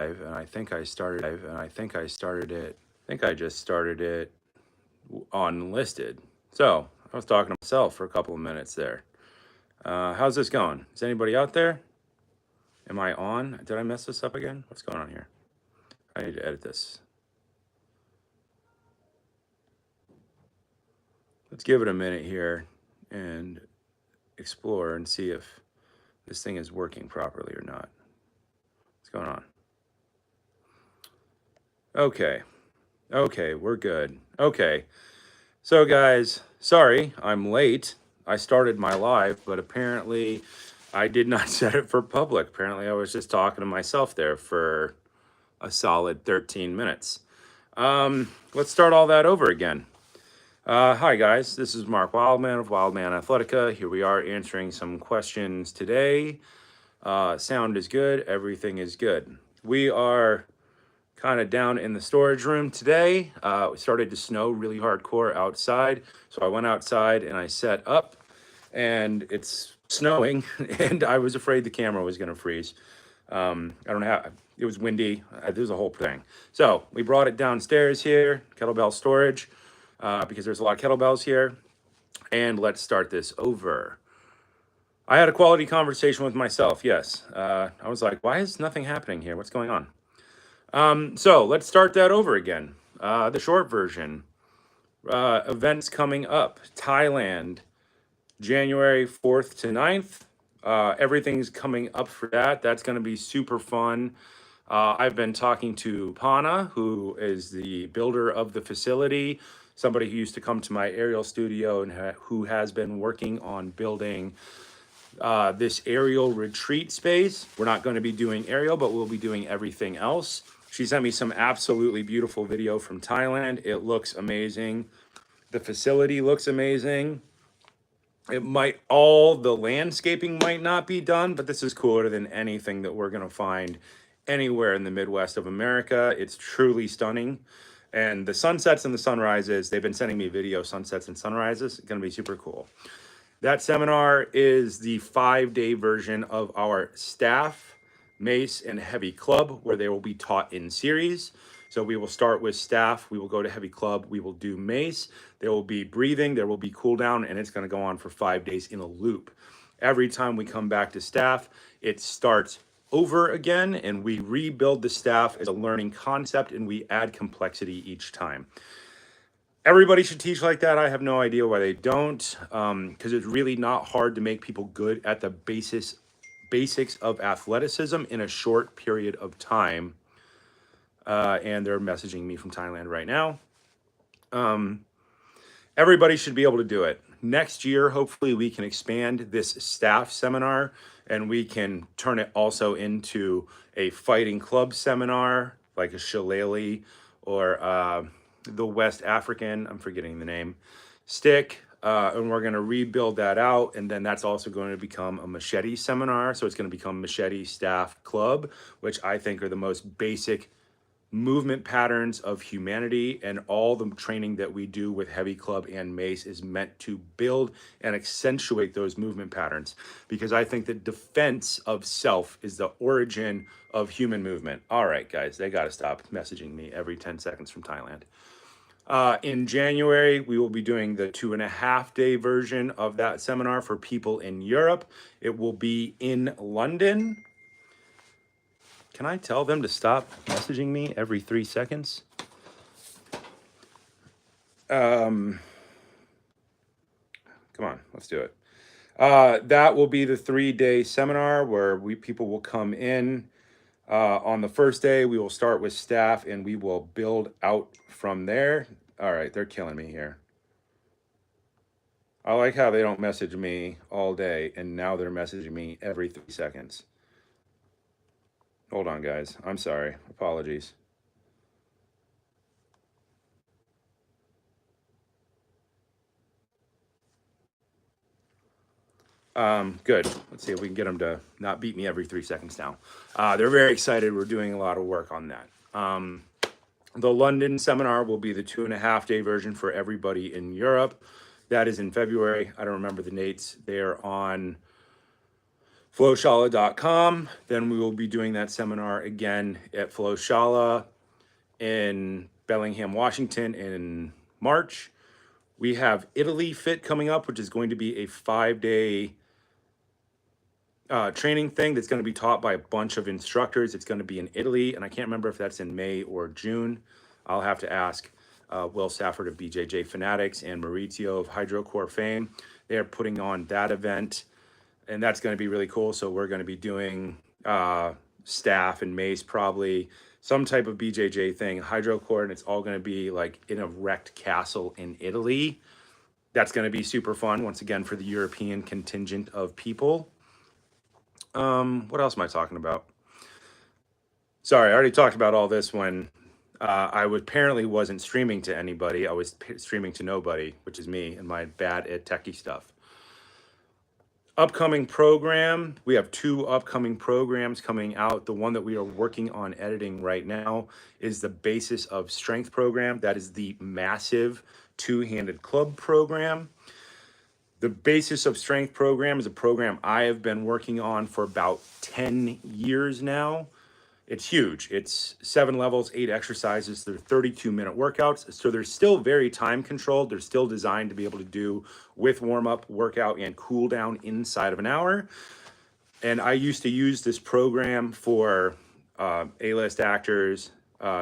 and I think I started it. I think I just started it unlisted. So I was talking to myself for a couple of minutes there. How's this going? Is anybody out there? Am I on? Did I mess this up again? What's going on here? I need to edit this. Let's give it a minute here and explore and see if this thing is working properly or not. What's going on? Okay, we're good. Okay, so guys, sorry, I'm late. I started my live, but apparently I did not set it for public. Apparently I was just talking to myself there for a solid 13 minutes. Let's start all that over again. Hi guys, this is Mark Wildman of Wildman Athletica. Here we are answering some questions today. Sound is good, everything is good. We are kind of down in the storage room today. It started to snow really hardcore outside, so I went outside and I set up, and it's snowing, and I was afraid the camera was going to freeze. I don't know how, it was windy. There's a whole thing. So we brought it downstairs here, kettlebell storage, because there's a lot of kettlebells here. And let's start this over. I had a quality conversation with myself, yes. I was like, why is nothing happening here? What's going on? So let's start that over again. The short version. Events coming up. Thailand, January 4th to 9th. Everything's coming up for that. That's going to be super fun. I've been talking to Pana, who is the builder of the facility, somebody who used to come to my aerial studio and who has been working on building this aerial retreat space. We're not going to be doing aerial, but we'll be doing everything else. She sent me some absolutely beautiful video from Thailand. It looks amazing. The facility looks amazing. The landscaping might not be done, but this is cooler than anything that we're going to find anywhere in the Midwest of America. It's truly stunning. And the sunsets and the sunrises, they've been sending me video sunsets and sunrises. It's going to be super cool. That seminar is the 5-day version of our staff, Mace, and Heavy Club, where they will be taught in series. So we will start with staff, we will go to Heavy Club, we will do Mace, there will be breathing, there will be cool down, and it's going to go on for 5 days in a loop. Every time we come back to staff, it starts over again, and we rebuild the staff as a learning concept, and we add complexity each time. Everybody should teach like that. I have no idea why they don't, because it's really not hard to make people good at the basics of athleticism in a short period of time. And they're messaging me from Thailand right now. Everybody should be able to do it. Next year, hopefully we can expand this staff seminar and we can turn it also into a fighting club seminar, like a shillelagh or the West African, I'm forgetting the name, stick. And we're going to rebuild that out. And then that's also going to become a machete seminar. So it's going to become Machete Staff Club, which I think are the most basic movement patterns of humanity, and all the training that we do with Heavy Club and Mace is meant to build and accentuate those movement patterns, because I think that defense of self is the origin of human movement. All right, guys, they got to stop messaging me every 10 seconds from Thailand. In January, we will be doing the 2.5-day version of that seminar for people in Europe. It will be in London. Can I tell them to stop messaging me every 3 seconds? Come on, let's do it. That will be the 3-day seminar where people will come in. On the first day, we will start with staff and we will build out from there. All right, they're killing me here. I like how they don't message me all day and now they're messaging me every 3 seconds. Hold on, guys. I'm sorry. Apologies. Good. Let's see if we can get them to not beat me every 3 seconds now. They're very excited. We're doing a lot of work on that. The London seminar will be the 2.5-day version for everybody in Europe. That is in February. I don't remember the dates. They're on flowshala.com. Then we will be doing that seminar again at Flowshala in Bellingham, Washington in March. We have Italy Fit coming up, which is going to be a 5-day training thing that's going to be taught by a bunch of instructors. It's going to be in Italy, and I can't remember if that's in May or June. I'll have to ask Will Safford of BJJ Fanatics and Maurizio of Hydrocore fame. They are putting on that event, and that's going to be really cool. So we're going to be doing staff and Mace, probably some type of BJJ thing, Hydrocore, and it's all going to be like in a wrecked castle in Italy. That's going to be super fun, once again, for the European contingent of people. What else am I talking about? Sorry, I already talked about all this when I apparently wasn't streaming to anybody. I was streaming to nobody, which is me and my bad at techie stuff. Upcoming program. We have 2 upcoming programs coming out. The one that we are working on editing right now is the Basis of Strength program. That is the massive 2-handed club program. The Basis of Strength program is a program I have been working on for about 10 years now. It's huge. It's 7 levels, 8 exercises. They're 32-minute workouts. So they're still very time controlled. They're still designed to be able to do with warm-up, workout, and cool down inside of an hour. And I used to use this program for A-list actors,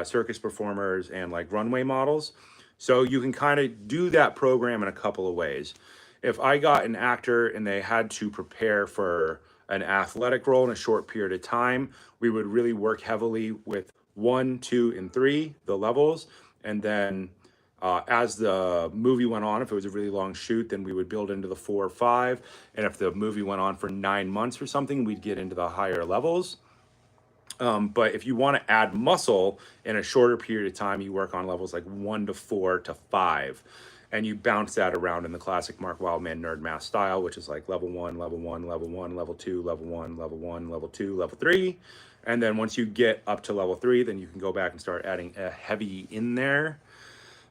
circus performers, and like runway models. So you can kind of do that program in a couple of ways. If I got an actor and they had to prepare for an athletic role in a short period of time, we would really work heavily with 1, 2, and 3, the levels. And then as the movie went on, if it was a really long shoot, then we would build into the 4 or 5. And if the movie went on for 9 months or something, we'd get into the higher levels. But if you want to add muscle in a shorter period of time, you work on levels like 1 to 4 to 5. And you bounce that around in the classic Mark Wildman nerd math style, which is like level 1, level 1, level 1, level 2, level 1, level 1, level 2, level 3. And then once you get up to level 3, then you can go back and start adding a heavy in there.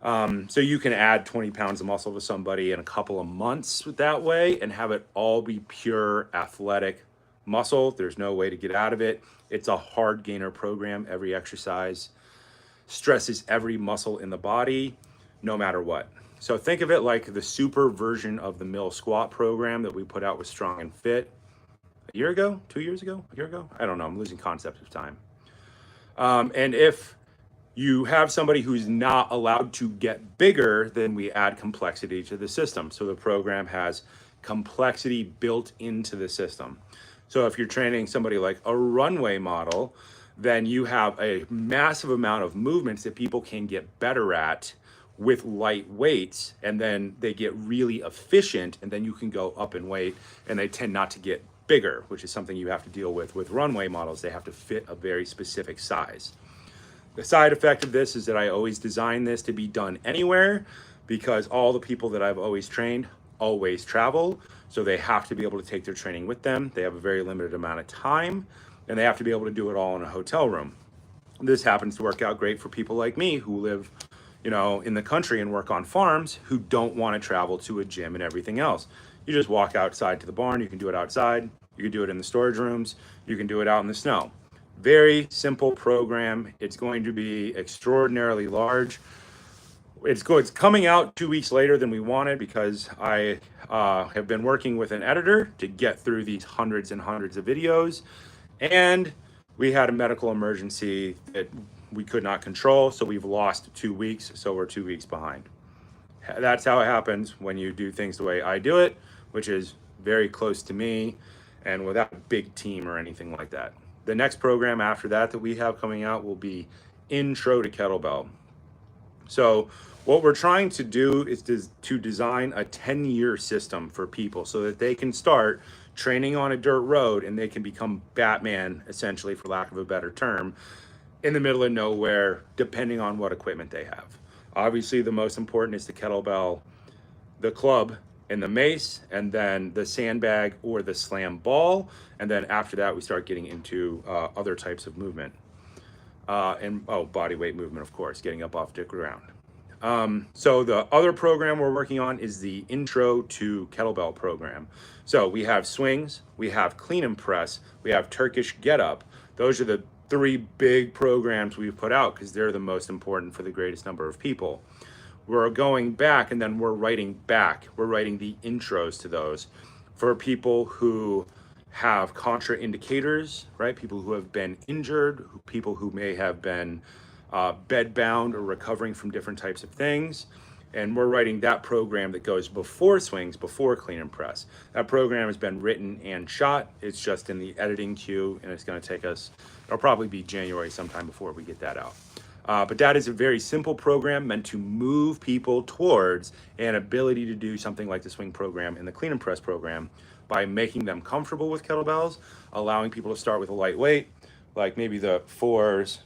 So you can add 20 pounds of muscle to somebody in a couple of months that way and have it all be pure athletic muscle. There's no way to get out of it. It's a hard gainer program. Every exercise stresses every muscle in the body, no matter what. So think of it like the super version of the mill squat program that we put out with Strong and Fit a year ago, 2 years ago, a year ago. I don't know. I'm losing concept of time. And if you have somebody who's not allowed to get bigger, then we add complexity to the system. So the program has complexity built into the system. So if you're training somebody like a runway model, then you have a massive amount of movements that people can get better at with light weights, and then they get really efficient, and then you can go up in weight, and they tend not to get bigger, which is something you have to deal with runway models. They have to fit a very specific size. The side effect of this is that I always design this to be done anywhere, because all the people that I've always trained always travel, so they have to be able to take their training with them. They have a very limited amount of time, and they have to be able to do it all in a hotel room. This happens to work out great for people like me who live in the country and work on farms, who don't want to travel to a gym and everything else. You just walk outside to the barn. You can do it outside. You can do it in the storage rooms. You can do it out in the snow. Very simple program. It's going to be extraordinarily large. It's coming out 2 weeks later than we wanted, because I have been working with an editor to get through these hundreds and hundreds of videos. And we had a medical emergency that we could not control, so we've lost 2 weeks, so we're 2 weeks behind. That's how it happens when you do things the way I do it, which is very close to me and without a big team or anything like that. The next program after that we have coming out will be Intro to Kettlebell. So what we're trying to do is to design a 10-year system for people so that they can start training on a dirt road and they can become Batman, essentially, for lack of a better term, in the middle of nowhere, depending on what equipment they have. Obviously, the most important is the kettlebell, the club, and the mace, and then the sandbag or the slam ball. And then after that, we start getting into other types of movement. And body weight movement, of course, getting up off the ground. So the other program we're working on is the Intro to Kettlebell program. So we have swings, we have clean and press, we have Turkish get up. Those are the three big programs we've put out because they're the most important for the greatest number of people. We're going back and then we're writing back. We're writing the intros to those for people who have contraindicators, right? People who have been injured, people who may have been bedbound or recovering from different types of things. And we're writing that program that goes before swings, before clean and press. That program has been written and shot. It's just in the editing queue, and it's going to take us, it'll probably be January sometime before we get that out. But that is a very simple program meant to move people towards an ability to do something like the swing program and the clean and press program by making them comfortable with kettlebells, allowing people to start with a light weight, like maybe the 4s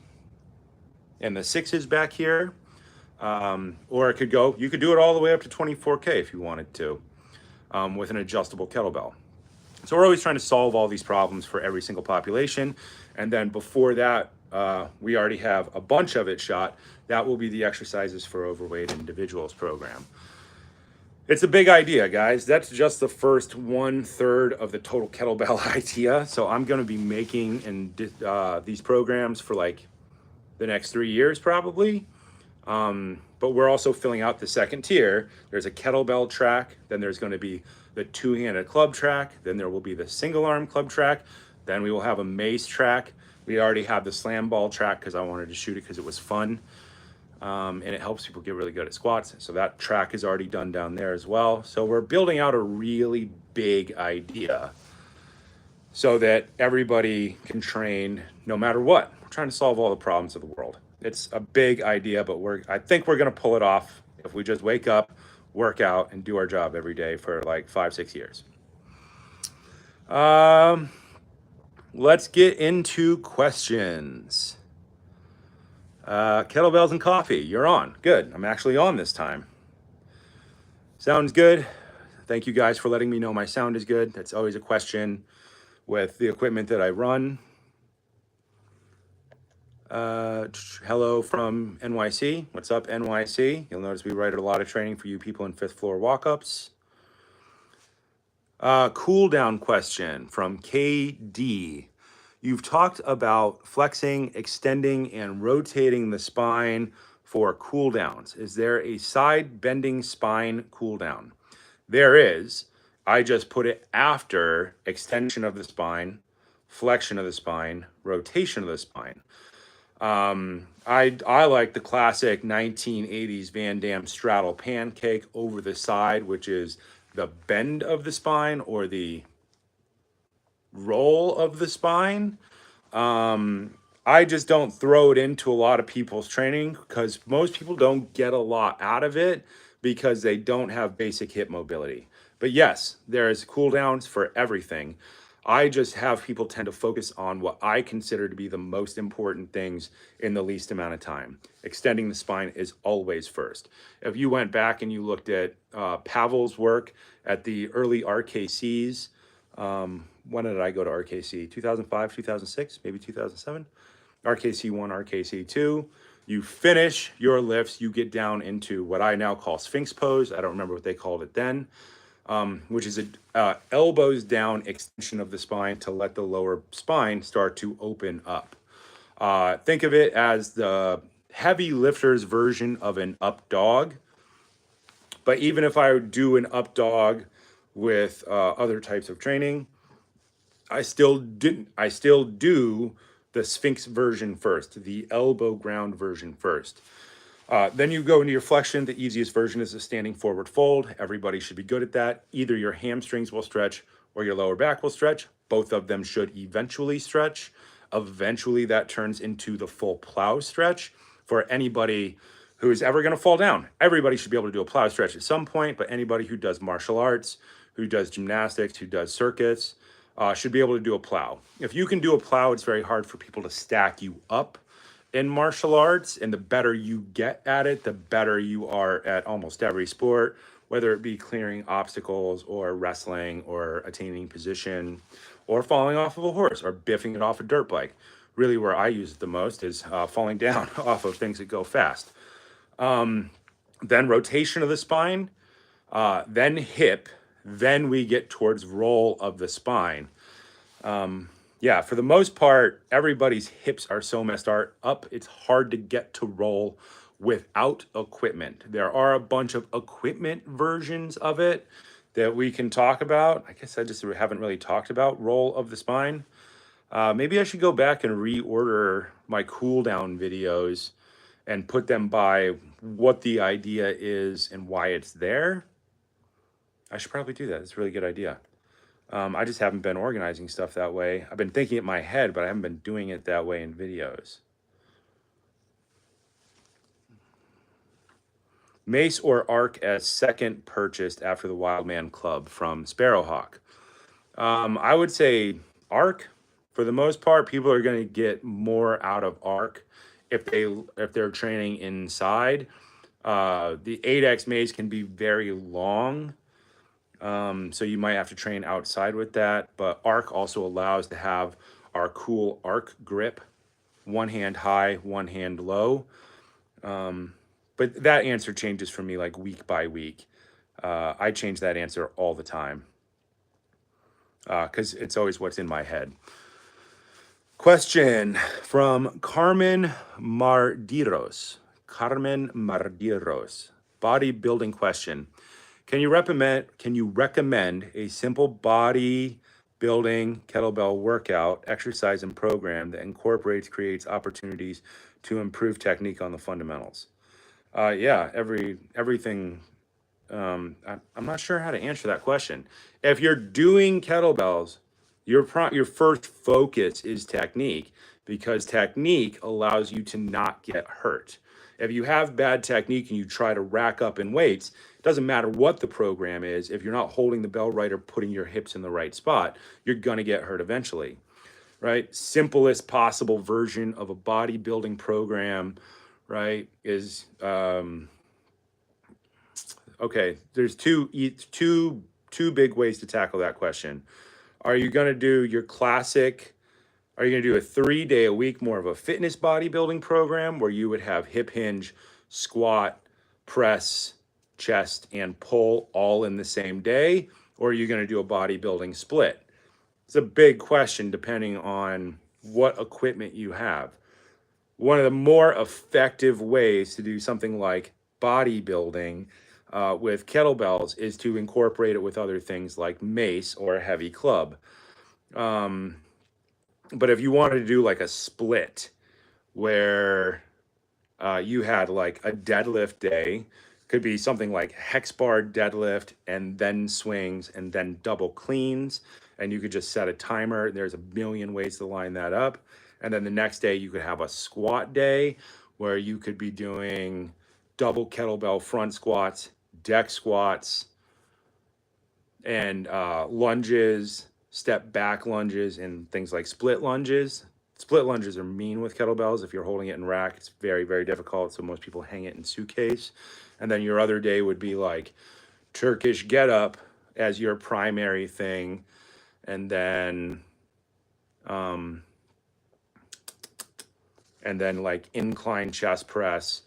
and the 6s back here. Or it could go, you could do it all the way up to 24K if you wanted to, with an adjustable kettlebell. So we're always trying to solve all these problems for every single population. And then before that, we already have a bunch of it shot. That will be the exercises for overweight individuals program. It's a big idea, guys. That's just the first 1/3 of the total kettlebell idea. So I'm going to be making these programs for like the next 3 years probably. But we're also filling out the second tier. There's a kettlebell track, then there's going to be the two-handed club track, then there will be the single arm club track, then we will have a Mace track. We already have the slam ball track because I wanted to shoot it because it was fun, and it helps people get really good at squats. So that track is already done down there as well. So we're building out a really big idea so that everybody can train no matter what. We're trying to solve all the problems of the world. It's a big idea, but I think we're going to pull it off if we just wake up, work out, and do our job every day for like 5-6 years. Let's get into questions. Kettlebells and coffee, you're on. Good. I'm actually on this time. Sounds good. Thank you guys for letting me know my sound is good. That's always a question with the equipment that I run. Hello from NYC. What's up, NYC? You'll notice we write a lot of training for you people in 5th floor walk-ups. Cool down question from KD. You've talked about flexing, extending, and rotating the spine for cool downs. Is there a side bending spine cool down? There is. I just put it after extension of the spine, flexion of the spine, rotation of the spine. I like the classic 1980s Van Damme straddle pancake over the side, which is the bend of the spine or the roll of the spine. I just don't throw it into a lot of people's training because most people don't get a lot out of it because they don't have basic hip mobility. But yes, there's cool downs for everything. I just have people tend to focus on what I consider to be the most important things in the least amount of time. Extending the spine is always first. If you went back and you looked at Pavel's work at the early RKCs, when did I go to RKC? 2005, 2006, maybe 2007? RKC 1, RKC 2. You finish your lifts, you get down into what I now call Sphinx pose. I don't remember what they called it then. Which is a elbows down extension of the spine to let the lower spine start to open up. Think of it as the heavy lifters version of an up dog. But even if I do an up dog with other types of training, I still do the Sphinx version first, the elbow ground version first. Then you go into your flexion. The easiest version is a standing forward fold. Everybody should be good at that. Either your hamstrings will stretch or your lower back will stretch. Both of them should eventually stretch. Eventually that turns into the full plow stretch for anybody who is ever going to fall down. Everybody should be able to do a plow stretch at some point, but anybody who does martial arts, who does gymnastics, who does circuits, should be able to do a plow. If you can do a plow, it's very hard for people to stack you up in martial arts, and the better you get at it, the better you are at almost every sport, whether it be clearing obstacles or wrestling or attaining position or falling off of a horse or biffing it off a dirt bike. Really where I use it the most is falling down off of things that go fast. then rotation of the spine, then hip, then we get towards roll of the spine. Yeah, for the most part, everybody's hips are so messed up, it's hard to get to roll without equipment. There are a bunch of equipment versions of it that we can talk about. I guess I just haven't really talked about roll of the spine. Maybe I should go back and reorder my cool down videos and put them by what the idea is and why it's there. I should probably do that. It's a really good idea. I just haven't been organizing stuff that way. I've been thinking it in my head, but I haven't been doing it that way in videos. Mace or Arc as second purchased after the Wildman Club from Sparrowhawk. I would say Arc. For the most part, people are going to get more out of Arc if they're training inside. The 8X Mace can be very long. So you might have to train outside with that, but Arc also allows to have our cool Arc grip, one hand high, one hand low. But that answer changes for me like week by week. I change that answer all the time because it's always what's in my head. Question from Carmen Mardiros. Bodybuilding question. Can you recommend a simple body building kettlebell workout, exercise, and program that creates opportunities to improve technique on the fundamentals? Yeah, everything. I'm not sure how to answer that question. If you're doing kettlebells, your first focus is technique, because technique allows you to not get hurt. If you have bad technique and you try to rack up in weights, it doesn't matter what the program is. If you're not holding the bell right or putting your hips in the right spot, you're going to get hurt eventually, right? Simplest possible version of a bodybuilding program, right, is, okay, there's two big ways to tackle that question. Are you going to do your classic, are you going to do a 3-day a week, more of a fitness bodybuilding program where you would have hip hinge, squat, press, chest, and pull all in the same day? Or are you going to do a bodybuilding split? It's a big question depending on what equipment you have. One of the more effective ways to do something like bodybuilding with kettlebells is to incorporate it with other things like mace or a heavy club. But if you wanted to do like a split where you had like a deadlift day, could be something like hex bar deadlift and then swings and then double cleans, and you could just set a timer. There's a million ways to line that up. And then the next day you could have a squat day where you could be doing double kettlebell front squats, deck squats, and lunges, step back lunges, and things like split lunges. Split lunges are mean with kettlebells. If you're holding it in rack, it's very, very difficult. So most people hang it in suitcase. And then your other day would be like Turkish get up as your primary thing. And then like incline chest press,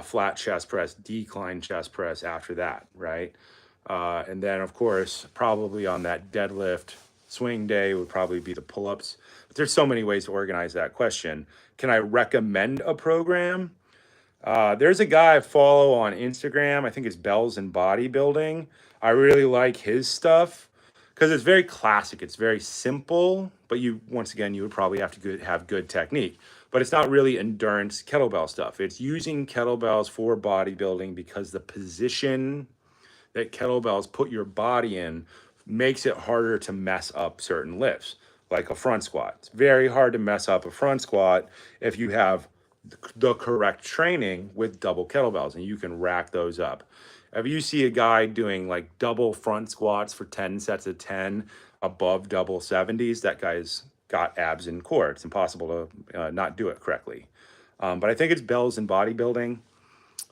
flat chest press, decline chest press after that, right? And then of course, probably on that deadlift swing day would probably be the pull-ups. But there's so many ways to organize that question. Can I recommend a program? There's a guy I follow on Instagram. I think it's Bells and Bodybuilding. I really like his stuff because it's very classic. It's very simple, but once again, you would probably have to have good technique. But it's not really endurance kettlebell stuff. It's using kettlebells for bodybuilding because the position that kettlebells put your body in makes it harder to mess up certain lifts, like a front squat. It's very hard to mess up a front squat if you have the correct training with double kettlebells, and you can rack those up. If you see a guy doing like double front squats for 10 sets of 10 above double 70s, that guy's got abs and core. It's impossible to not do it correctly. But I think it's Bells and Bodybuilding.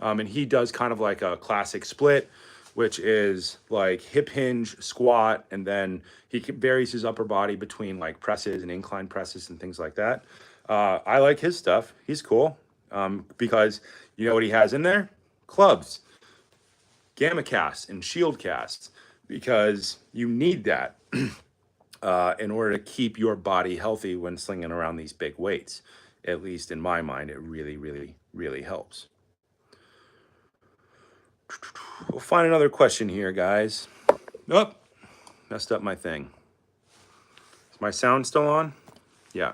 And he does kind of like a classic split, which is like hip hinge, squat, and then he varies his upper body between like presses and incline presses and things like that. I like his stuff. He's cool because you know what he has in there? Clubs. gamma casts and shield casts, because you need that in order to keep your body healthy when slinging around these big weights. At least in my mind, it really, really, really helps. We'll find another question here, guys. Oh, messed up my thing. Is my sound still on? Yeah.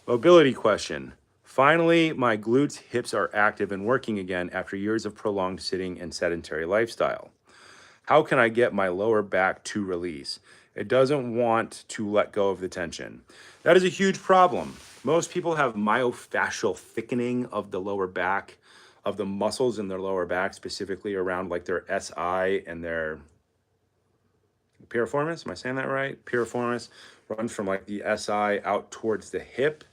Mobility question. Finally, my glutes, hips are active and working again after years of prolonged sitting and sedentary lifestyle. How can I get my lower back to release? It doesn't want to let go of the tension. That is a huge problem. Most people have myofascial thickening of the lower back, of the muscles in their lower back, specifically around like their SI and their piriformis. Am I saying that right? Piriformis runs from like the SI out towards the hip.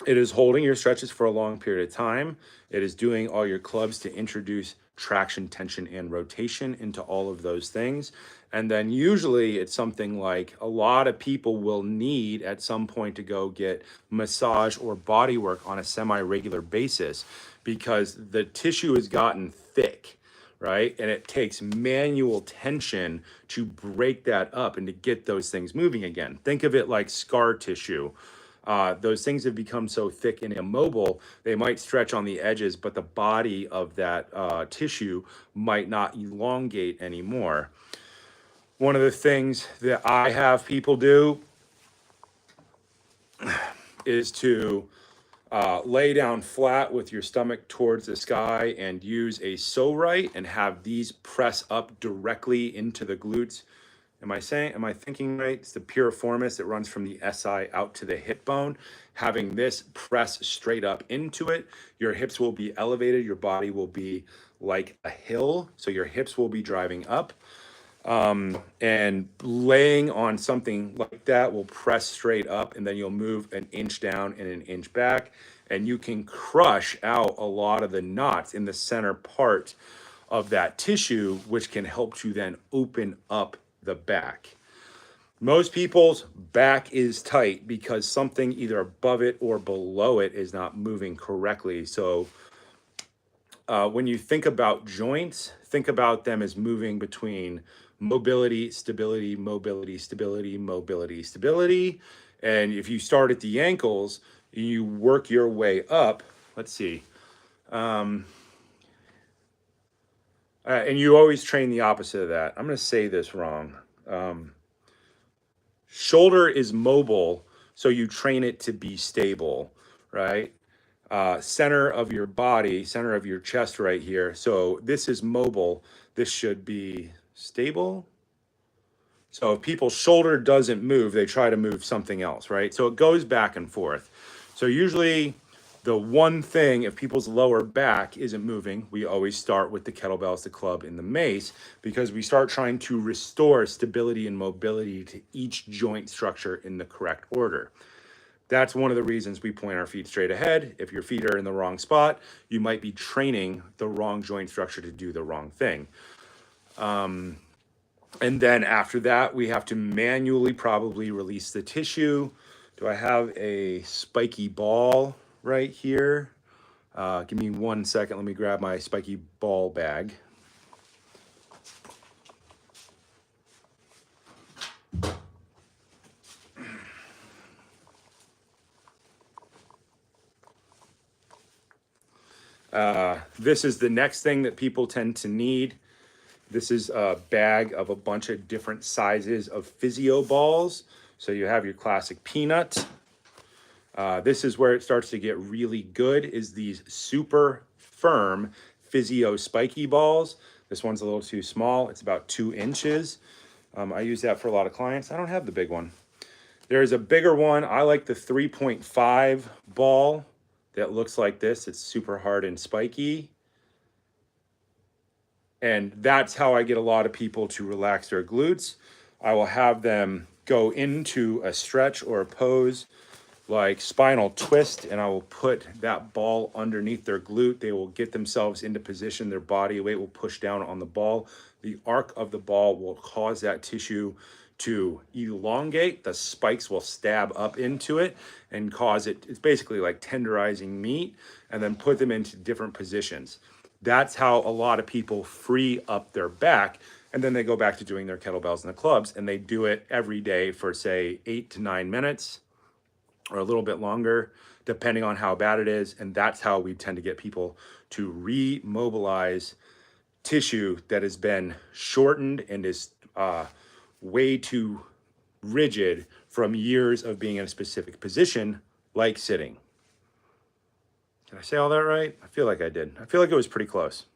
It is holding your stretches for a long period of time. It is doing all your clubs to introduce traction, tension, and rotation into all of those things. And then usually it's something like a lot of people will need at some point to go get massage or body work on a semi-regular basis, because the tissue has gotten thick, right? And it takes manual tension to break that up and to get those things moving again. Think of it like scar tissue. Those things have become so thick and immobile, they might stretch on the edges, but the body of that tissue might not elongate anymore. One of the things that I have people do is to lay down flat with your stomach towards the sky and use a so-right and have these press up directly into the glutes. Am I thinking right? It's the piriformis that runs from the SI out to the hip bone. Having this press straight up into it, your hips will be elevated. Your body will be like a hill. So your hips will be driving up. And laying on something like that will press straight up, and then you'll move an inch down and an inch back. And you can crush out a lot of the knots in the center part of that tissue, which can help to then open up the back. Most people's back is tight because something either above it or below it is not moving correctly. So when you think about joints, think about them as moving between mobility, stability, mobility, stability, mobility, stability. And if you start at the ankles, you work your way up. Let's see. And you always train the opposite of that. I'm going to say this wrong. Shoulder is mobile, so you train it to be stable, right? Center of your body, center of your chest right here. So this is mobile. This should be stable. So if people's shoulder doesn't move, they try to move something else, right? So it goes back and forth. So usually the one thing, if people's lower back isn't moving, we always start with the kettlebells, the club, and the mace, because we start trying to restore stability and mobility to each joint structure in the correct order. That's one of the reasons we point our feet straight ahead. If your feet are in the wrong spot, you might be training the wrong joint structure to do the wrong thing. And then after that, we have to manually probably release the tissue. Do I have a spiky ball right here? Give me 1 second. Let me grab my spiky ball bag. This is the next thing that people tend to need. This is a bag of a bunch of different sizes of physio balls. So you have your classic peanut. This is where it starts to get really good, is these super firm physio spiky balls. This one's a little too small. It's about 2 inches. I use that for a lot of clients. I don't have the big one. There's a bigger one. I like the 3.5 ball that looks like this. It's super hard and spiky. And that's how I get a lot of people to relax their glutes. I will have them go into a stretch or a pose like spinal twist, and I will put that ball underneath their glute. They will get themselves into position. Their body weight will push down on the ball. The arc of the ball will cause that tissue to elongate. The spikes will stab up into it and cause it. It's basically like tenderizing meat, and then put them into different positions. That's how a lot of people free up their back. And then they go back to doing their kettlebells and the clubs, and they do it every day for, say, 8 to 9 minutes or a little bit longer, depending on how bad it is. And that's how we tend to get people to remobilize tissue that has been shortened and is way too rigid from years of being in a specific position, like sitting. Did I say all that right? I feel like I did. I feel like it was pretty close.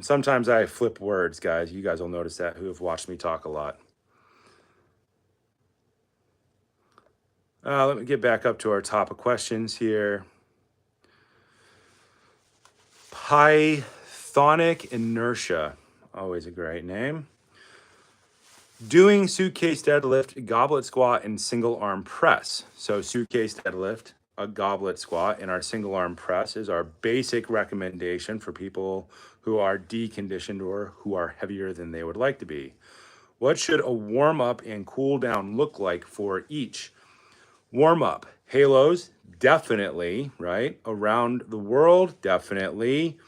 Sometimes I flip words, guys. You guys will notice that, who have watched me talk a lot. Let me get back up to our top of questions here. Pythonic inertia, always a great name. Doing suitcase deadlift, goblet squat, and single arm press. So suitcase deadlift, a goblet squat, and our single arm press is our basic recommendation for people who are deconditioned or who are heavier than they would like to be. What should a warm up and cool down look like for each? Warm up, halos, definitely, right? Around the world, definitely.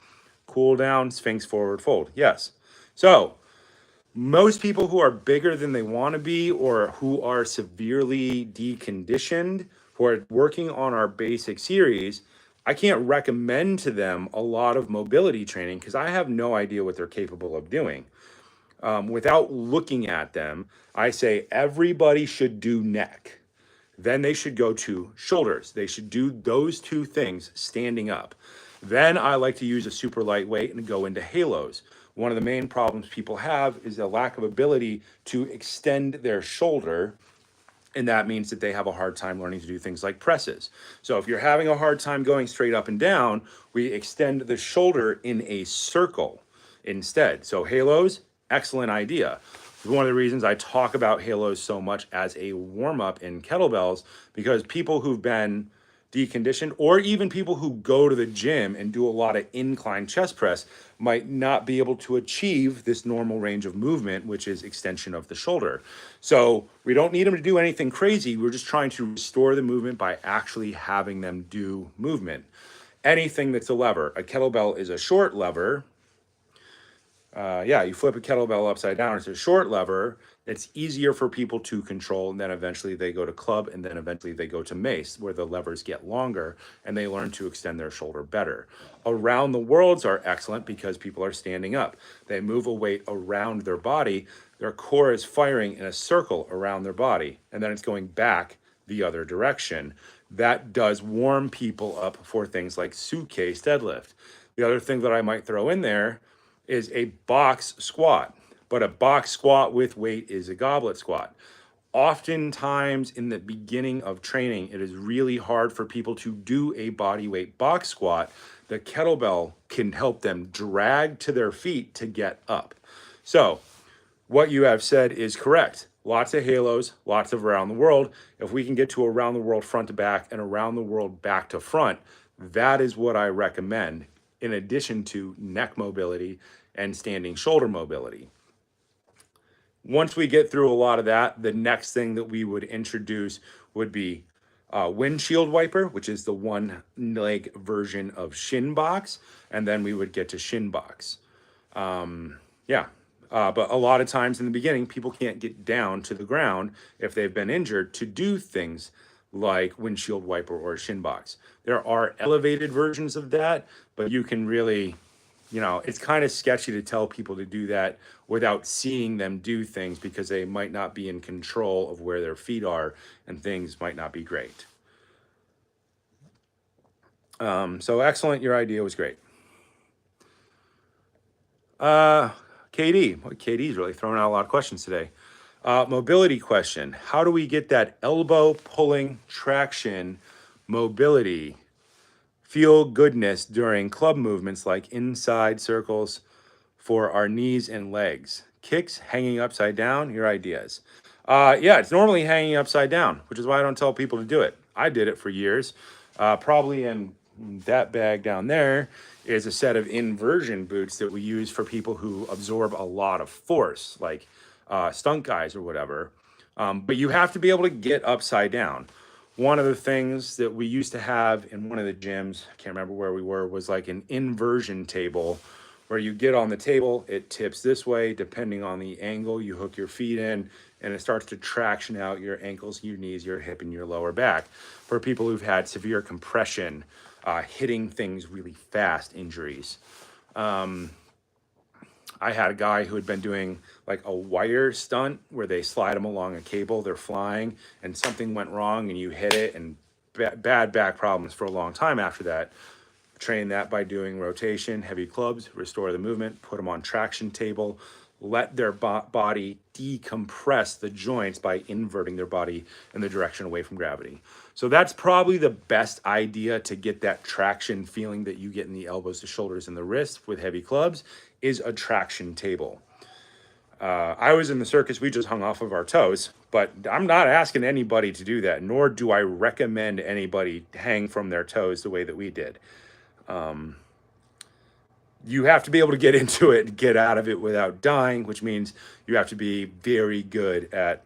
Cool down, Sphinx forward fold, yes. So most people who are bigger than they want to be or who are severely deconditioned, who are working on our basic series, I can't recommend to them a lot of mobility training because I have no idea what they're capable of doing. Without looking at them, I say everybody should do neck. Then they should go to shoulders. They should do those two things standing up. Then I like to use a super lightweight and go into halos. One of the main problems people have is a lack of ability to extend their shoulder. And that means that they have a hard time learning to do things like presses. So if you're having a hard time going straight up and down, we extend the shoulder in a circle instead. So halos, excellent idea. One of the reasons I talk about halos so much as a warm-up in kettlebells, because people who've been deconditioned or even people who go to the gym and do a lot of incline chest press might not be able to achieve this normal range of movement, which is extension of the shoulder. So we don't need them to do anything crazy. We're just trying to restore the movement by actually having them do movement. Anything that's a lever. A kettlebell is a short lever. You flip a kettlebell upside down. It's a short lever. It's easier for people to control, and then eventually they go to club, and then eventually they go to mace, where the levers get longer and they learn to extend their shoulder better. Around the worlds are excellent because people are standing up. They move a weight around their body. Their core is firing in a circle around their body, and then it's going back the other direction. That does warm people up for things like suitcase deadlift. The other thing that I might throw in there is a box squat, but a box squat with weight is a goblet squat. Oftentimes in the beginning of training, it is really hard for people to do a body weight box squat. The kettlebell can help them drag to their feet to get up. So what you have said is correct. Lots of halos, lots of around the world. If we can get to around the world front to back and around the world back to front, that is what I recommend, in addition to neck mobility and standing shoulder mobility. Once we get through a lot of that, the next thing that we would introduce would be windshield wiper, which is the one leg version of shin box. And then we would get to shin box. But a lot of times in the beginning, people can't get down to the ground if they've been injured to do things like windshield wiper or shin box. There are elevated versions of that, but you can really, it's kind of sketchy to tell people to do that without seeing them do things because they might not be in control of where their feet are and things might not be great. So excellent. Your idea was great. KD's really throwing out a lot of questions today. Mobility question. How do we get that elbow pulling traction mobility, feel goodness during club movements like inside circles for our knees and legs? Kicks, hanging upside down, your ideas. It's normally hanging upside down, which is why I don't tell people to do it. I did it for years. Probably in that bag down there is a set of inversion boots that we use for people who absorb a lot of force, like stunt guys or whatever. But you have to be able to get upside down. one of the things that we used to have in one of the gyms, I can't remember where we were, was like an inversion table where you get on the table, it tips this way, depending on the angle, you hook your feet in, and it starts to traction out your ankles, your knees, your hip, and your lower back. For people who've had severe compression, hitting things really fast injuries. I had a guy who had been doing like a wire stunt where they slide them along a cable, they're flying, and something went wrong and you hit it, and bad back problems for a long time after that. Train that by doing rotation, heavy clubs, restore the movement, put them on traction table, let their body decompress the joints by inverting their body in the direction away from gravity. So that's probably the best idea to get that traction feeling that you get in the elbows, the shoulders, and the wrists with heavy clubs, is a traction table. I was in the circus, we just hung off of our toes, but I'm not asking anybody to do that, nor do I recommend anybody hang from their toes the way that we did. You have to be able to get into it and get out of it without dying, which means you have to be very good at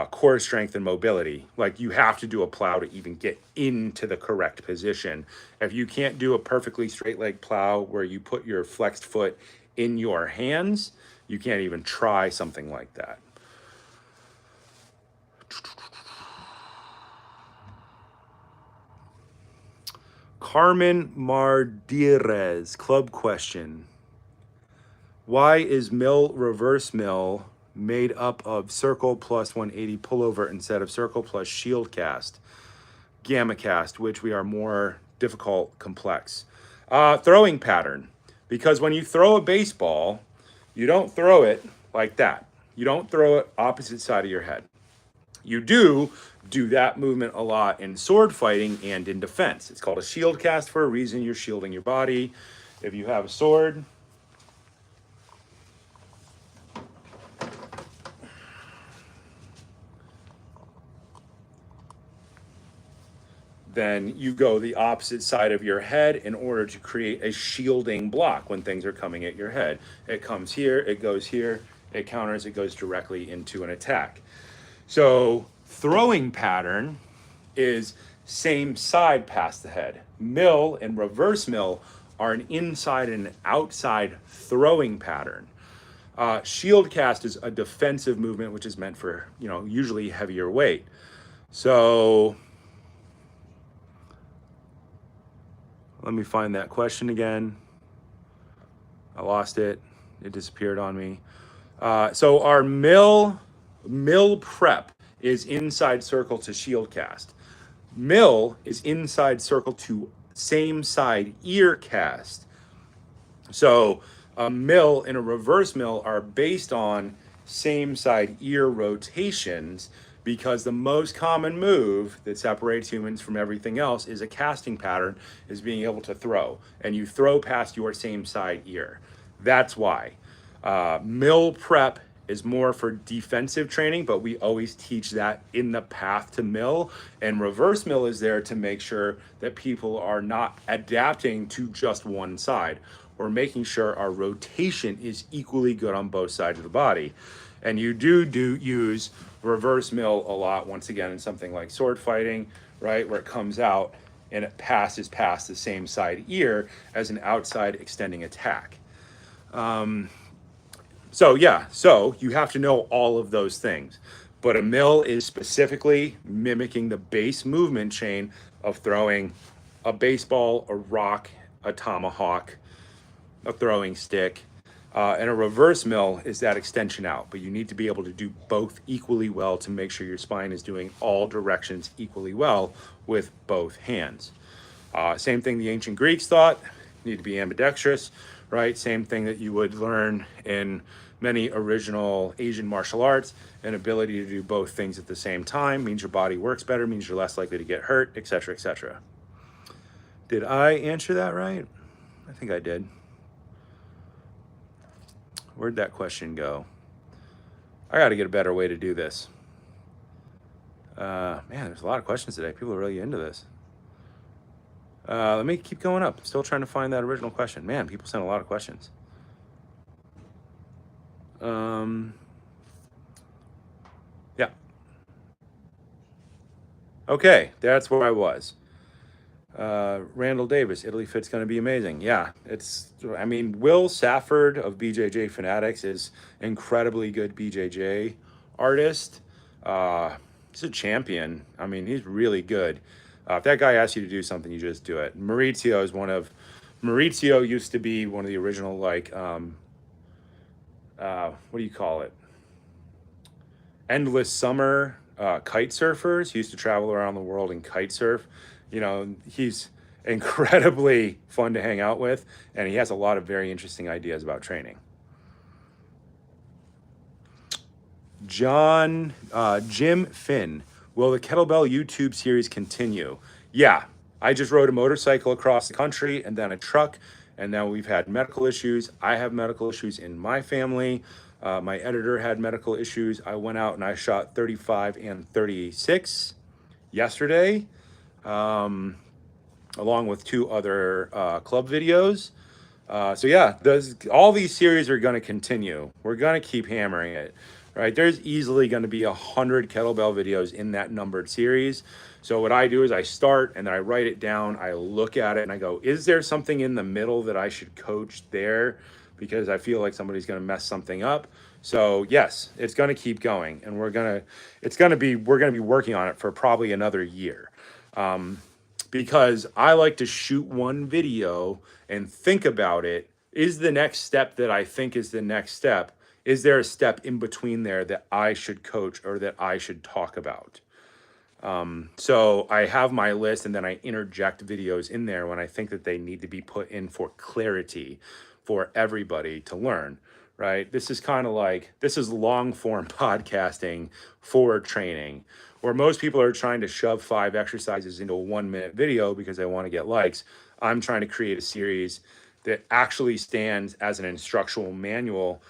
core strength and mobility. Like, you have to do a plow to even get into the correct position. If you can't do a perfectly straight leg plow where you put your flexed foot in your hands, you can't even try something like that. Carmen Mardires, club question. Why is mill reverse mill made up of circle plus 180 pullover instead of circle plus shield cast, gamma cast, which we are more difficult, complex? Throwing pattern. Because when you throw a baseball, you don't throw it like that. You don't throw it opposite side of your head. You do that movement a lot in sword fighting and in defense. It's called a shield cast for a reason. You're shielding your body. If you have a sword, then you go the opposite side of your head in order to create a shielding block when things are coming at your head. It comes here, it goes here, it counters, it goes directly into an attack. So throwing pattern is same side past the head. Mill and reverse mill are an inside and an outside throwing pattern. Shield cast is a defensive movement, which is meant for, usually heavier weight. So let me find that question again. I lost it. It disappeared on me. So our mill prep is inside circle to shield cast. Mill is inside circle to same side ear cast. So a mill and a reverse mill are based on same side ear rotations, because the most common move that separates humans from everything else is a casting pattern, is being able to throw. And you throw past your same side ear. That's why. Mill prep is more for defensive training, but we always teach that in the path to mill. And reverse mill is there to make sure that people are not adapting to just one side. We're making sure our rotation is equally good on both sides of the body. And you do use reverse mill a lot, once again, in something like sword fighting, right? Where it comes out and it passes past the same side ear as an outside extending attack. So you have to know all of those things. But a mill is specifically mimicking the base movement chain of throwing a baseball, a rock, a tomahawk, a throwing stick. And a reverse mill is that extension out. But you need to be able to do both equally well to make sure your spine is doing all directions equally well with both hands. Same thing the ancient Greeks thought, need to be ambidextrous, right? Same thing that you would learn in many original Asian martial arts. An ability to do both things at the same time means your body works better, means you're less likely to get hurt, etc., etc. Did I answer that right? I think I did. Where'd that question go? I got to get a better way to do this. Man, there's a lot of questions today. People are really into this. Let me keep going up. Still trying to find that original question. Man, people sent a lot of questions. Yeah. Okay, that's where I was. Randall Davis, Italy Fit's going to be amazing. Yeah, I mean, Will Safford of BJJ Fanatics is incredibly good BJJ artist. Uh, he's a champion. I mean, he's really good. If that guy asks you to do something, you just do it. Maurizio used to be one of the original, like, what do you call it? Endless summer kite surfers. He used to travel around the world and kite surf. You know, he's incredibly fun to hang out with, and he has a lot of very interesting ideas about training. Jim Finn, will the Kettlebell YouTube series continue? Yeah, I just rode a motorcycle across the country and then a truck, and now we've had medical issues. I have medical issues in my family. My editor had medical issues. I went out and I shot 35 and 36 yesterday, along with two other club videos. So yeah, all these series are going to continue. We're going to keep hammering it, right? There's easily going to be 100 kettlebell videos in that numbered series. So what I do is I start and then I write it down. I look at it and I go, is there something in the middle that I should coach there? Because I feel like somebody's going to mess something up. So yes, it's going to keep going, and we're going to be working on it for probably another year. Because I like to shoot one video and think about it. Is the next step that I think is the next step? Is there a step in between there that I should coach or that I should talk about? So I have my list and then I interject videos in there when I think that they need to be put in for clarity for everybody to learn, right? This is long form podcasting for training, where most people are trying to shove 5 exercises into a 1-minute video because they want to get likes. I'm trying to create a series that actually stands as an instructional manual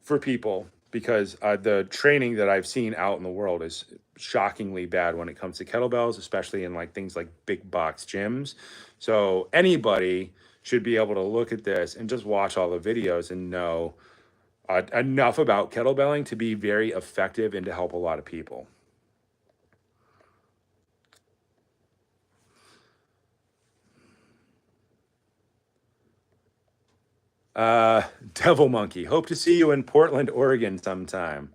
for people, because the training that I've seen out in the world is shockingly bad when it comes to kettlebells, especially in like things like big box gyms. So anybody should be able to look at this and just watch all the videos and know enough about kettlebelling to be very effective and to help a lot of people. Devil Monkey, hope to see you in Portland, Oregon sometime.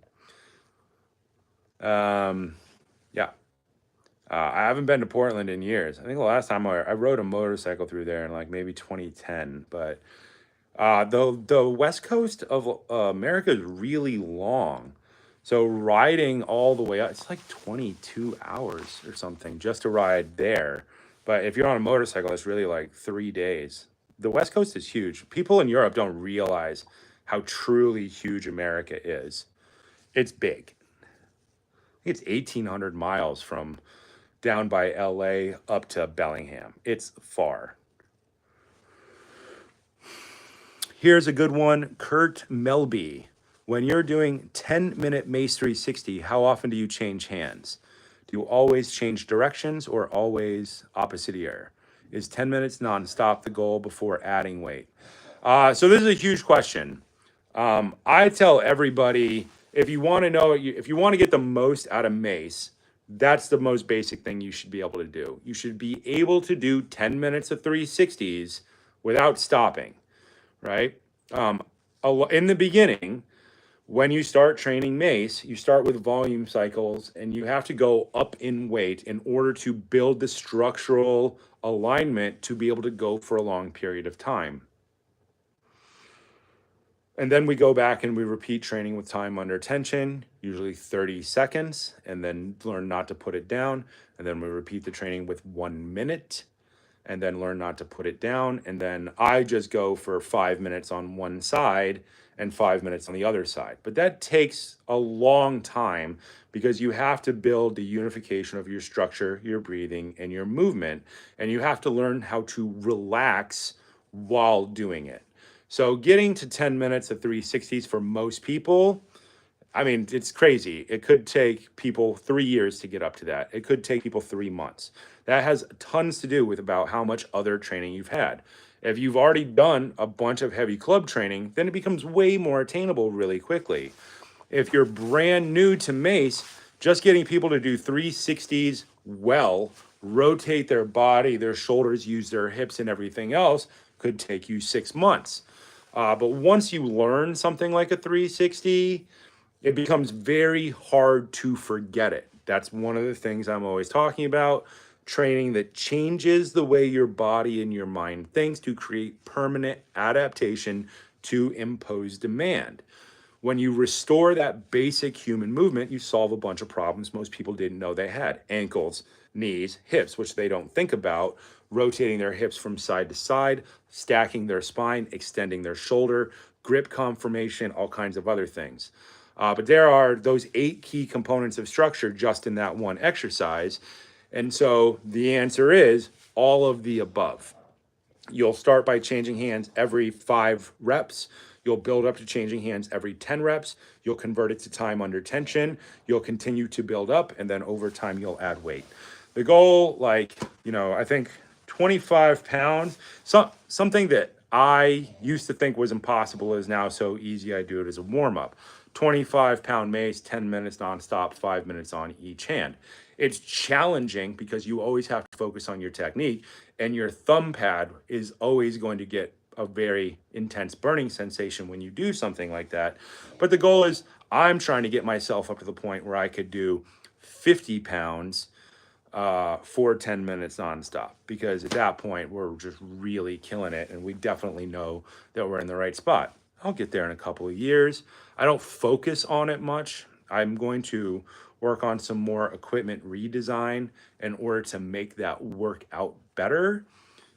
Yeah. I haven't been to Portland in years. I think the last time I rode a motorcycle through there in like maybe 2010. But the west coast of America is really long. So riding all the way up, it's like 22 hours or something just to ride there. But if you're on a motorcycle, it's really like 3 days. The west coast is huge. People in Europe don't realize how truly huge America is. It's big. I think it's 1,800 miles from down by LA up to Bellingham. It's far. Here's a good one. Kurt Melby. When you're doing 10-minute Mace 360, how often do you change hands? Do you always change directions or always opposite ear? Is 10 minutes nonstop the goal before adding weight? So this is a huge question. I tell everybody, if you want to get the most out of Mace, that's the most basic thing you should be able to do. You should be able to do 10 minutes of 360s without stopping, right? In the beginning, when you start training Mace, you start with volume cycles and you have to go up in weight in order to build the structural alignment to be able to go for a long period of time. And then we go back and we repeat training with time under tension, usually 30 seconds, and then learn not to put it down. And then we repeat the training with 1 minute and then learn not to put it down. And then I just go for 5 minutes on one side and 5 minutes on the other side. But that takes a long time because you have to build the unification of your structure, your breathing, and your movement. And you have to learn how to relax while doing it. So getting to 10 minutes of 360s for most people, I mean, it's crazy. It could take people 3 years to get up to that. It could take people 3 months. That has tons to do with about how much other training you've had. If you've already done a bunch of heavy club training, then it becomes way more attainable really quickly. If you're brand new to Mace, just getting people to do 360s well, rotate their body, their shoulders, use their hips and everything else, could take you 6 months. But once you learn something like a 360, it becomes very hard to forget it. That's one of the things I'm always talking about. Training that changes the way your body and your mind thinks to create permanent adaptation to imposed demand. When you restore that basic human movement, you solve a bunch of problems most people didn't know they had: ankles, knees, hips, which they don't think about, rotating their hips from side to side, stacking their spine, extending their shoulder, grip conformation, all kinds of other things. But there are those 8 key components of structure just in that one exercise. And so the answer is all of the above. You'll start by changing hands every 5 reps. You'll build up to changing hands every 10 reps. You'll convert it to time under tension. You'll continue to build up, and then over time, you'll add weight. The goal, I think 25 pounds, something that I used to think was impossible is now so easy. I do it as a warm up. 25-pound mace, 10 minutes nonstop, 5 minutes on each hand. It's challenging because you always have to focus on your technique, and your thumb pad is always going to get a very intense burning sensation when you do something like that. But the goal is I'm trying to get myself up to the point where I could do 50 pounds for 10 minutes nonstop, because at that point we're just really killing it, and we definitely know that we're in the right spot. I'll get there in a couple of years. I don't focus on it much. I'm going to work on some more equipment redesign in order to make that work out better.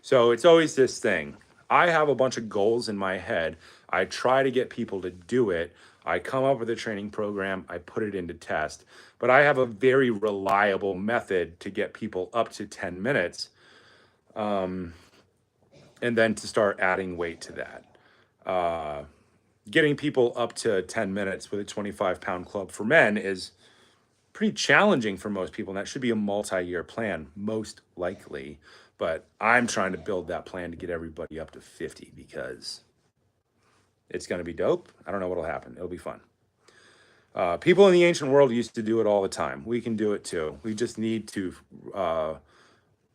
So it's always this thing. I have a bunch of goals in my head. I try to get people to do it. I come up with a training program. I put it into test. But I have a very reliable method to get people up to 10 minutes, and then to start adding weight to that. Getting people up to 10 minutes with a 25-pound club for men is pretty challenging for most people, and that should be a multi-year plan, most likely. But I'm trying to build that plan to get everybody up to 50, because it's going to be dope. I don't know what'll happen. It'll be fun. People in the ancient world used to do it all the time. We can do it too. We just need to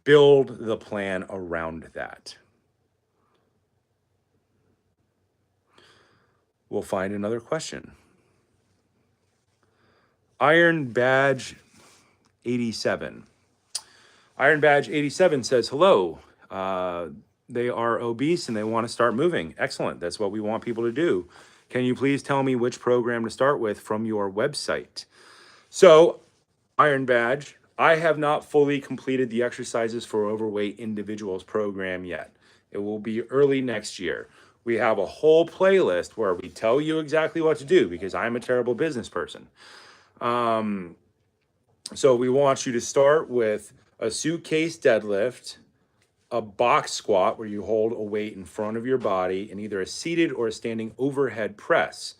build the plan around that. We'll find another question. Iron Badge 87. Iron Badge 87 says, hello. They are obese and they want to start moving. Excellent. That's what we want people to do. Can you please tell me which program to start with from your website? So, Iron Badge, I have not fully completed the exercises for overweight individuals program yet. It will be early next year. We have a whole playlist where we tell you exactly what to do, because I'm a terrible business person. So we want you to start with a suitcase deadlift, a box squat where you hold a weight in front of your body, and either a seated or a standing overhead press,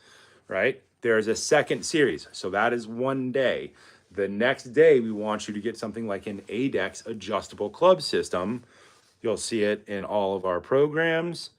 right? There's a second series. So that is one day. The next day, we want you to get something like an ADEX adjustable club system. You'll see it in all of our programs.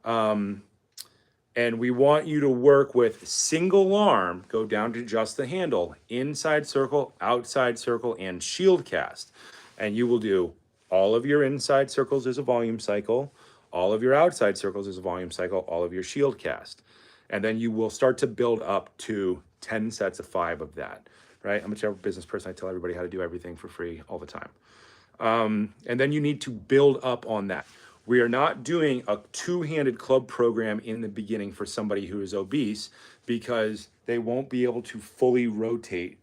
And we want you to work with single arm, go down to just the handle, inside circle, outside circle, and shield cast. And you will do all of your inside circles as a volume cycle, all of your outside circles as a volume cycle, all of your shield cast. And then you will start to build up to 10 sets of 5 of that, right? I'm a terrible business person. I tell everybody how to do everything for free all the time. And then you need to build up on that. We are not doing a 2-handed club program in the beginning for somebody who is obese, because they won't be able to fully rotate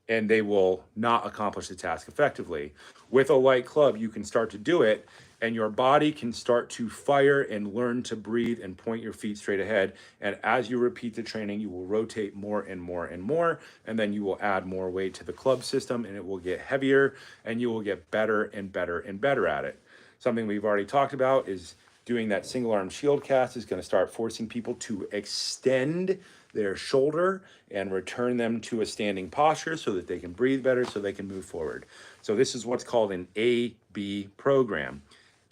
and they will not accomplish the task effectively. With a light club, you can start to do it, and your body can start to fire and learn to breathe and point your feet straight ahead. And as you repeat the training, you will rotate more and more and more, and then you will add more weight to the club system, and it will get heavier, and you will get better and better and better at it. Something we've already talked about is doing that single arm shield cast is going to start forcing people to extend their shoulder and return them to a standing posture so that they can breathe better, so they can move forward. So this is what's called an A-B program.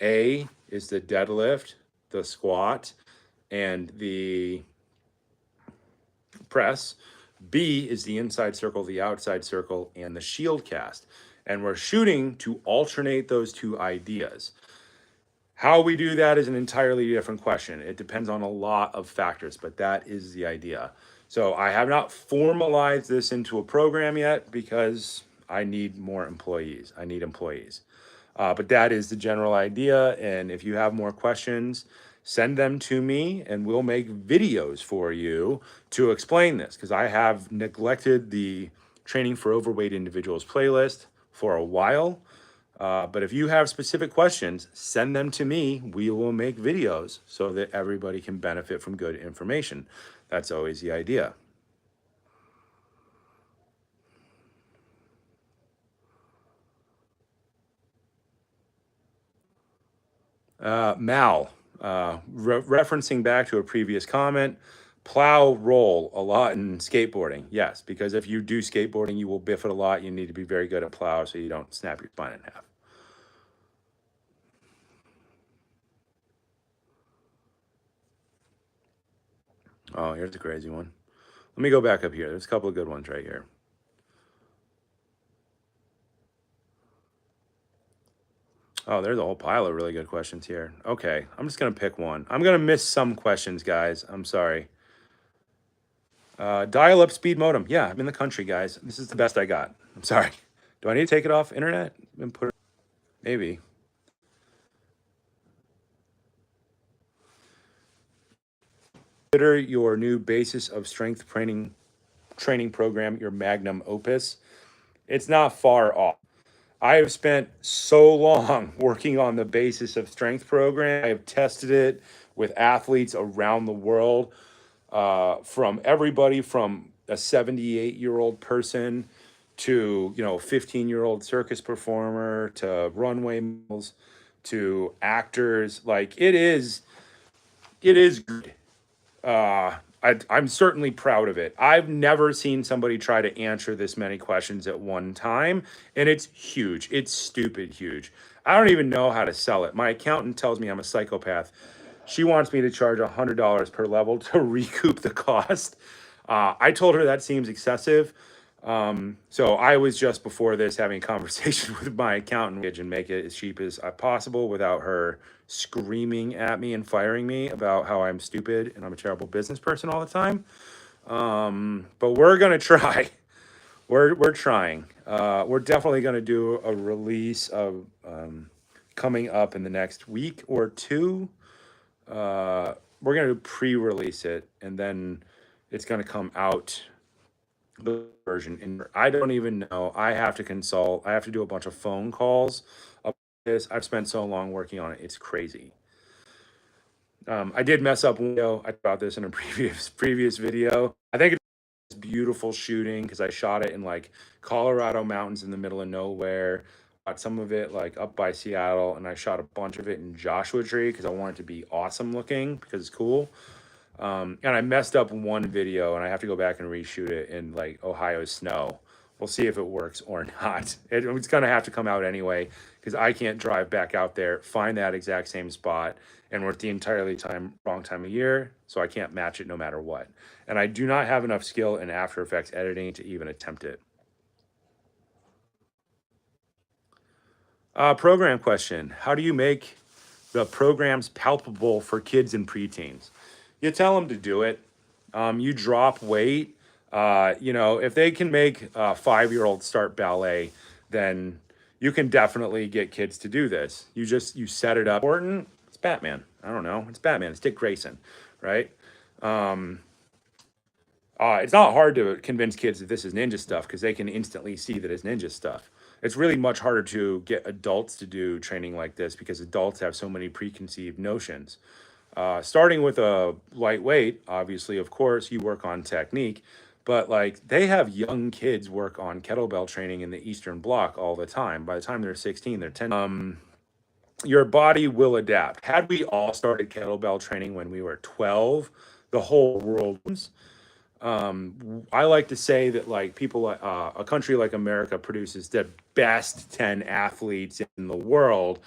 A is the deadlift, the squat, and the press. B is the inside circle, the outside circle, and the shield cast. And we're shooting to alternate those two ideas. How we do that is an entirely different question. It depends on a lot of factors, but that is the idea. So I have not formalized this into a program yet because I need more employees. I need employees. But that is the general idea. And if you have more questions, send them to me and we'll make videos for you to explain this, because I have neglected the Training for Overweight Individuals playlist for a while. But if you have specific questions, send them to me. We will make videos so that everybody can benefit from good information. That's always the idea. Mal, referencing back to a previous comment, plow roll a lot in skateboarding. Yes, because if you do skateboarding, you will biff it a lot. You need to be very good at plow so you don't snap your spine in half. Oh, here's a crazy one. Let me go back up here. There's a couple of good ones right here. Oh, there's a whole pile of really good questions here. Okay, I'm just going to pick one. I'm going to miss some questions, guys. I'm sorry. Dial up speed modem. Yeah, I'm in the country, guys. This is the best I got. I'm sorry. Do I need to take it off internet and put it? Maybe. Consider your new basis of strength training program your magnum opus. It's not far off. I have spent so long working on the basis of strength program. I have tested it with athletes around the world, from everybody from a 78-year-old person to 15-year-old circus performer to runway models to actors. Like it is good. I'm certainly proud of it. I've never seen somebody try to answer this many questions at one time, and it's huge. It's stupid huge. I don't even know how to sell it. My accountant tells me I'm a psychopath. She wants me to charge $100 per level to recoup the cost. I told her that seems excessive. So I was just before this having a conversation with my accountant and make it as cheap as possible without her screaming at me and firing me about how I'm stupid and I'm a terrible business person all the time. But we're gonna try. We're trying. We're definitely gonna do a release of coming up in the next week or two. We're gonna pre-release it and then it's gonna come out the version. And I don't even know. I have to consult. I have to do a bunch of phone calls about this. I've spent so long working on it. It's crazy. I did mess up window. I talked about this in a previous video. I think it's beautiful shooting because I shot it in like Colorado mountains in the middle of nowhere. Got some of it like up by Seattle, and I shot a bunch of it in Joshua Tree because I want it to be awesome looking because it's cool. And I messed up one video and I have to go back and reshoot it in like Ohio snow. We'll see if it works or not. It's going to have to come out anyway because I can't drive back out there, find that exact same spot, and we're at the entirely wrong time of year, so I can't match it no matter what. And I do not have enough skill in After Effects editing to even attempt it. Program question. How do you make the programs palpable for kids and preteens? You tell them to do it. You drop weight. If they can make a 5-year-old start ballet, then you can definitely get kids to do this. You set it up. Important. It's Batman. I don't know. It's Batman. It's Dick Grayson, right? It's not hard to convince kids that this is ninja stuff because they can instantly see that it's ninja stuff. It's really much harder to get adults to do training like this because adults have so many preconceived notions. Starting with a lightweight, obviously, of course, you work on technique, but like they have young kids work on kettlebell training in the Eastern Bloc all the time. By the time they're 16, they're 10. Your body will adapt. Had we all started kettlebell training when we were 12, the whole world was. I like to say that like a country like America produces the best 10 athletes in the world,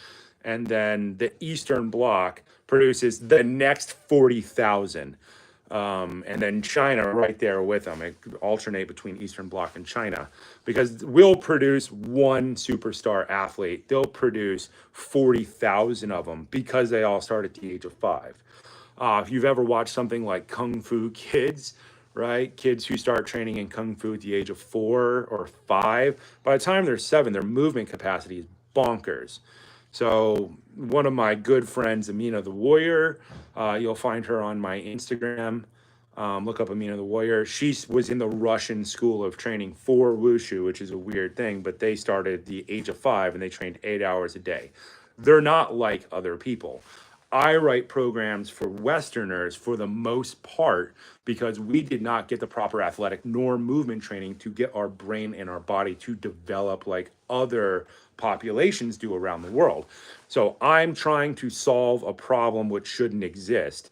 and then the Eastern Bloc produces the next 40,000. And then China right there with them. It could alternate between Eastern Bloc and China because we'll produce one superstar athlete. They'll produce 40,000 of them because they all start at the age of 5. If you've ever watched something like Kung Fu Kids, right? Kids who start training in Kung Fu at the age of 4 or 5, by the time they're 7, their movement capacity is bonkers. So one of my good friends, Amina the Warrior, you'll find her on my Instagram. Look up Amina the Warrior. She was in the Russian school of training for Wushu, which is a weird thing, but they started at the age of 5 and they trained 8 hours a day. They're not like other people. I write programs for Westerners for the most part because we did not get the proper athletic nor movement training to get our brain and our body to develop like other populations do around the world. So I'm trying to solve a problem which shouldn't exist.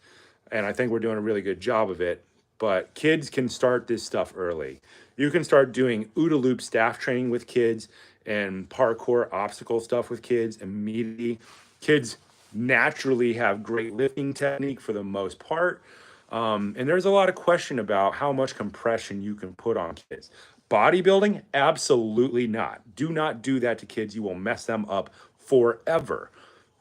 And I think we're doing a really good job of it. But kids can start this stuff early. You can start doing OODA loop staff training with kids and parkour obstacle stuff with kids immediately. Kids naturally have great lifting technique for the most part. And there's a lot of question about how much compression you can put on kids. Bodybuilding, absolutely not. Do not do that to kids. You will mess them up forever.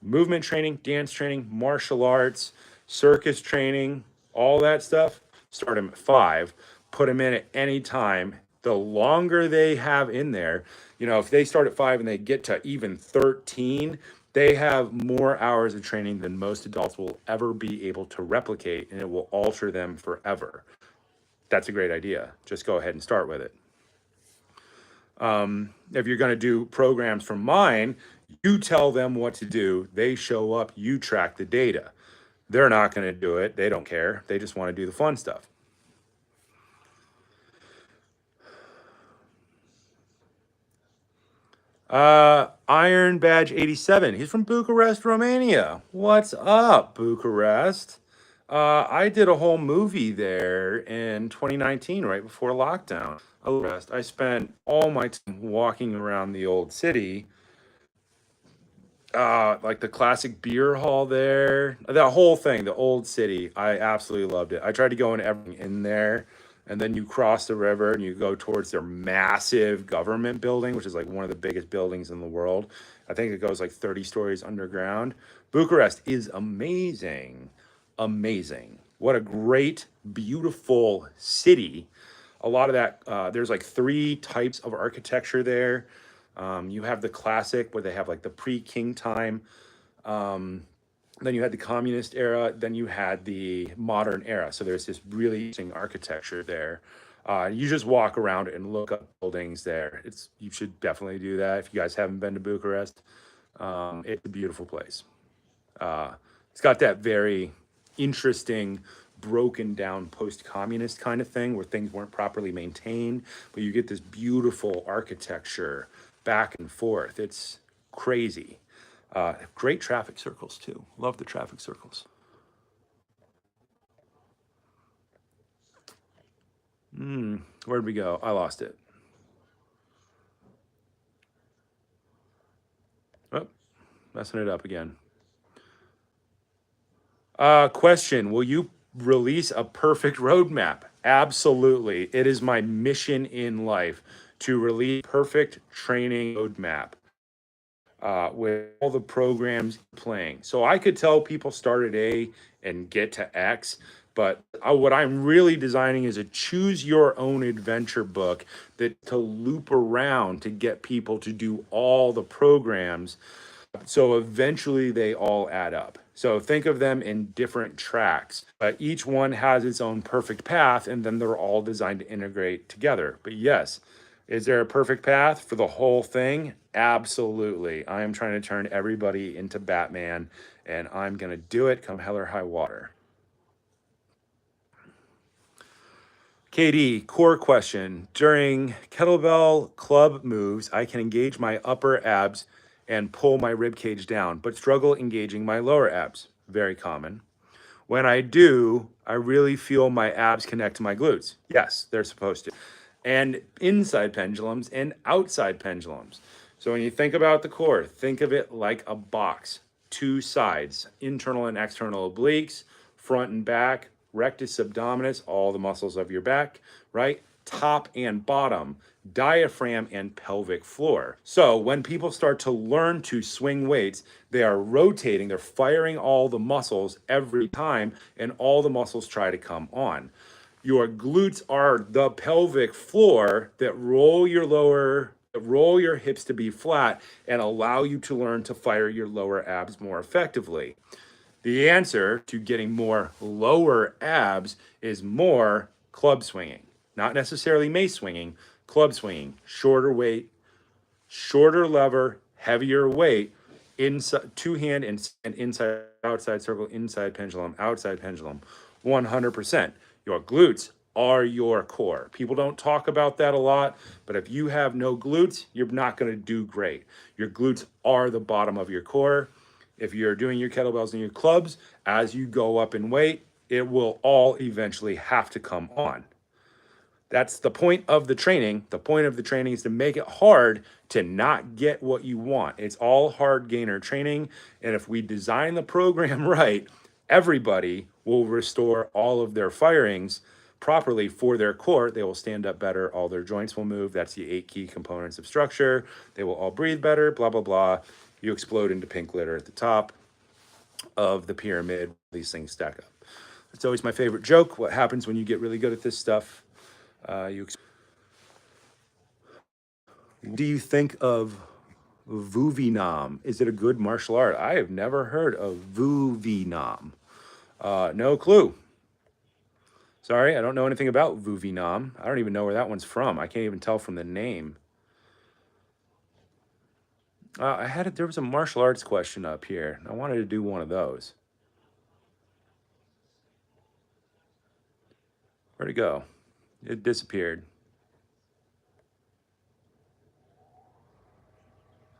Movement training, dance training, martial arts, circus training, all that stuff, start them at 5, put them in at any time. The longer they have in there, if they start at 5 and they get to even 13, they have more hours of training than most adults will ever be able to replicate, and it will alter them forever. That's a great idea. Just go ahead and start with it. If you're going to do programs from mine, you tell them what to do. They show up, you track the data. They're not going to do it. They don't care. They just want to do the fun stuff. Iron Badge 87. He's from Bucharest, Romania. What's up, Bucharest? I did a whole movie there in 2019, right before lockdown. I spent all my time walking around the old city, like the classic beer hall there, that whole thing, the old city. I absolutely loved it. I tried to go in everything in there, and then you cross the river and you go towards their massive government building, which is like one of the biggest buildings in the world. I think it goes like 30 stories underground. Bucharest is amazing. Amazing. What a great, beautiful city. A lot of that, there's like 3 types of architecture there. You have the classic where they have like the pre-king time. Then you had the communist era. Then you had the modern era. So there's this really interesting architecture there. You just walk around and look up buildings there. You should definitely do that if you guys haven't been to Bucharest. It's a beautiful place. It's got that very interesting broken down post-communist kind of thing where things weren't properly maintained, but you get this beautiful architecture back and forth. It's crazy. Great traffic circles too. Love the traffic circles. Where'd we go? I lost it. Oh, messing it up again. Question: will you release a perfect roadmap? Absolutely. It is my mission in life to release perfect training roadmap with all the programs playing. So I could tell people start at A and get to X, but what I'm really designing is a choose your own adventure book that to loop around to get people to do all the programs. So eventually they all add up. So think of them in different tracks, but each one has its own perfect path, and then they're all designed to integrate together. But yes, is there a perfect path for the whole thing? Absolutely. I am trying to turn everybody into Batman, and I'm going to do it come hell or high water. KD, core question. During kettlebell club moves, I can engage my upper abs and pull my rib cage down, but struggle engaging my lower abs. Very common. When I do, I really feel my abs connect to my glutes. Yes, they're supposed to. And inside pendulums and outside pendulums. So when you think about the core, think of it like a box, 2 sides, internal and external obliques, front and back, rectus abdominis, all the muscles of your back, right? Top and bottom, diaphragm and pelvic floor. So when people start to learn to swing weights, they are rotating, they're firing all the muscles every time, and all the muscles try to come on. Your glutes are the pelvic floor that roll your hips to be flat and allow you to learn to fire your lower abs more effectively. The answer to getting more lower abs is more club swinging. Not necessarily mace swinging, club swinging. Shorter weight, shorter lever, heavier weight, inside two hand and inside outside circle, inside pendulum, outside pendulum. 100%. Your glutes are your core. People don't talk about that a lot, but if you have no glutes, you're not going to do great. Your glutes are the bottom of your core. If you're doing your kettlebells and your clubs, as you go up in weight, it will all eventually have to come on. That's the point of the training. The point of the training is to make it hard to not get what you want. It's all hard gainer training. And if we design the program right, everybody will restore all of their firings properly for their core. They will stand up better. All their joints will move. That's the 8 key components of structure. They will all breathe better, blah, blah, blah. You explode into pink glitter at the top of the pyramid. These things stack up. It's always my favorite joke. What happens when you get really good at this stuff? Do you think of Vuvinam? Is it a good martial art? I have never heard of Vuvinam. No clue. Sorry, I don't know anything about Vuvinam. I don't even know where that one's from. I can't even tell from the name. There was a martial arts question up here. I wanted to do one of those. Where'd it go? It disappeared.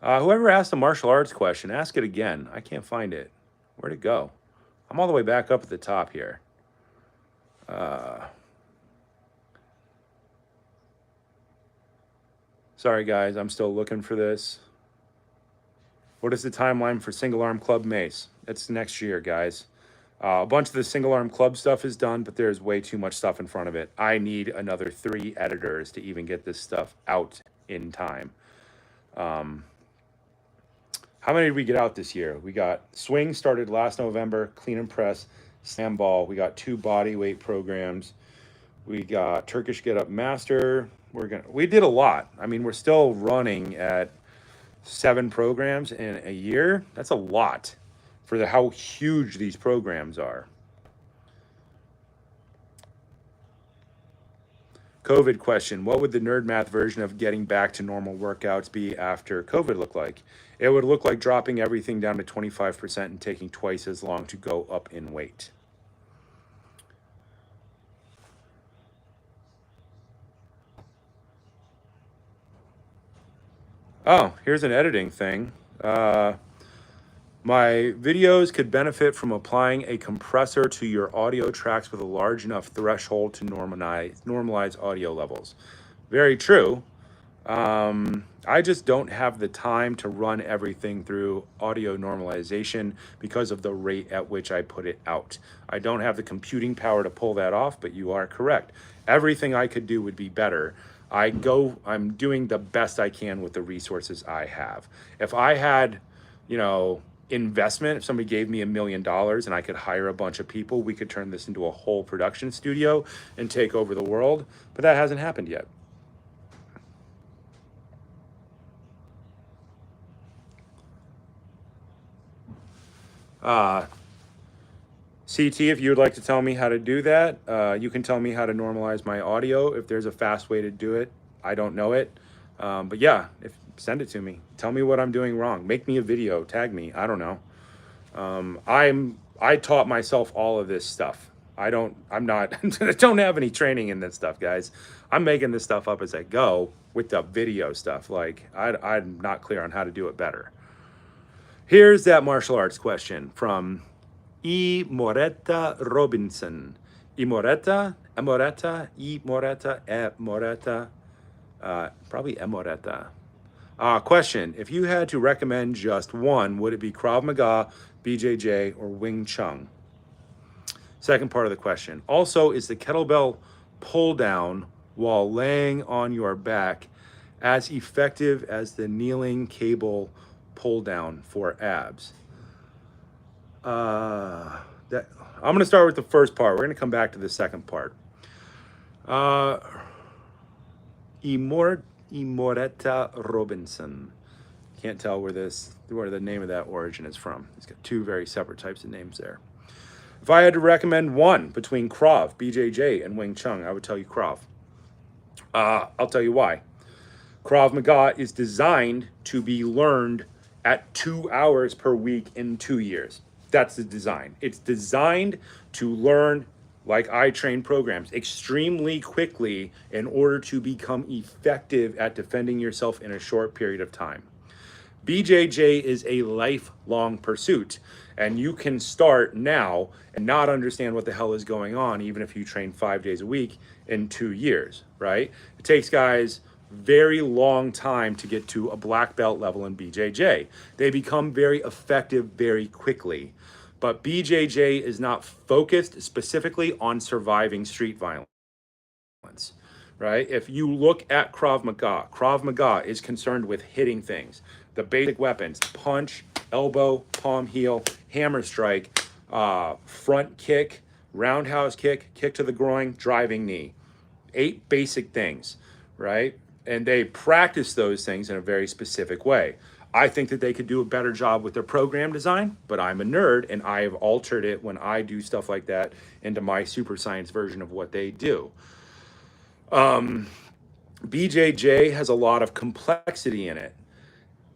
Whoever asked the martial arts question, ask it again. I can't find it. Where'd it go? I'm all the way back up at the top here. Sorry, guys. I'm still looking for this. What is the timeline for single arm club mace? It's next year, guys. A bunch of the single arm club stuff is done, but there's way too much stuff in front of it. I need another 3 editors to even get this stuff out in time. How many did we get out this year? We got swing started last November, clean and press, slam ball. We got 2 body weight programs. We got Turkish Get Up Master. We did a lot. I mean, we're still running at 7 programs in a year. That's a lot for how huge these programs are. COVID question. What would the nerd math version of getting back to normal workouts be after COVID look like? It would look like dropping everything down to 25% and taking twice as long to go up in weight. Oh, here's an editing thing. My videos could benefit from applying a compressor to your audio tracks with a large enough threshold to normalize audio levels. Very true. I just don't have the time to run everything through audio normalization because of the rate at which I put it out. I don't have the computing power to pull that off, but you are correct. Everything I could do would be better. I'm doing the best I can with the resources I have. If I had, investment, if somebody gave me $1 million and I could hire a bunch of people, we could turn this into a whole production studio and take over the world. But that hasn't happened yet. CT, if you would like to tell me how to do that, you can tell me how to normalize my audio. If there's a fast way to do it, I don't know it. But yeah, send it to me. Tell me what I'm doing wrong. Make me a video, tag me. I don't know. I taught myself all of this stuff. I don't have any training in this stuff, guys. I'm making this stuff up as I go with the video stuff. Like I'm not clear on how to do it better. Here's that martial arts question from E. Moretta Robinson. E. Moretta, E. Moretta, E. Moretta, probably E. Moretta. Question, if you had to recommend just one, would it be Krav Maga, BJJ, or Wing Chun? Second part of the question. Also, is the kettlebell pull down while laying on your back as effective as the kneeling cable pull down for abs? That I'm going to start with the first part. We're going to come back to the second part. Imoreta Robinson. Can't tell where the name of that origin is from. It's got two very separate types of names there. If I had to recommend one between Krav, BJJ, and Wing Chun, I would tell you Krav. I'll tell you why. Krav Maga is designed to be learned at 2 hours per week in 2 years. That's the design. It's designed to learn, like I train programs, extremely quickly in order to become effective at defending yourself in a short period of time. BJJ is a lifelong pursuit, and you can start now and not understand what the hell is going on, even if you train 5 days a week in 2 years, right? It takes guys very long time to get to a black belt level in BJJ. They become very effective very quickly. But BJJ is not focused specifically on surviving street violence, right? If you look at Krav Maga is concerned with hitting things. The basic weapons: punch, elbow, palm, heel, hammer strike, front kick, roundhouse kick, kick to the groin, driving knee. 8 basic things, right? And they practice those things in a very specific way. I think that they could do a better job with their program design, but I'm a nerd and I have altered it when I do stuff like that into my super science version of what they do. BJJ has a lot of complexity in it,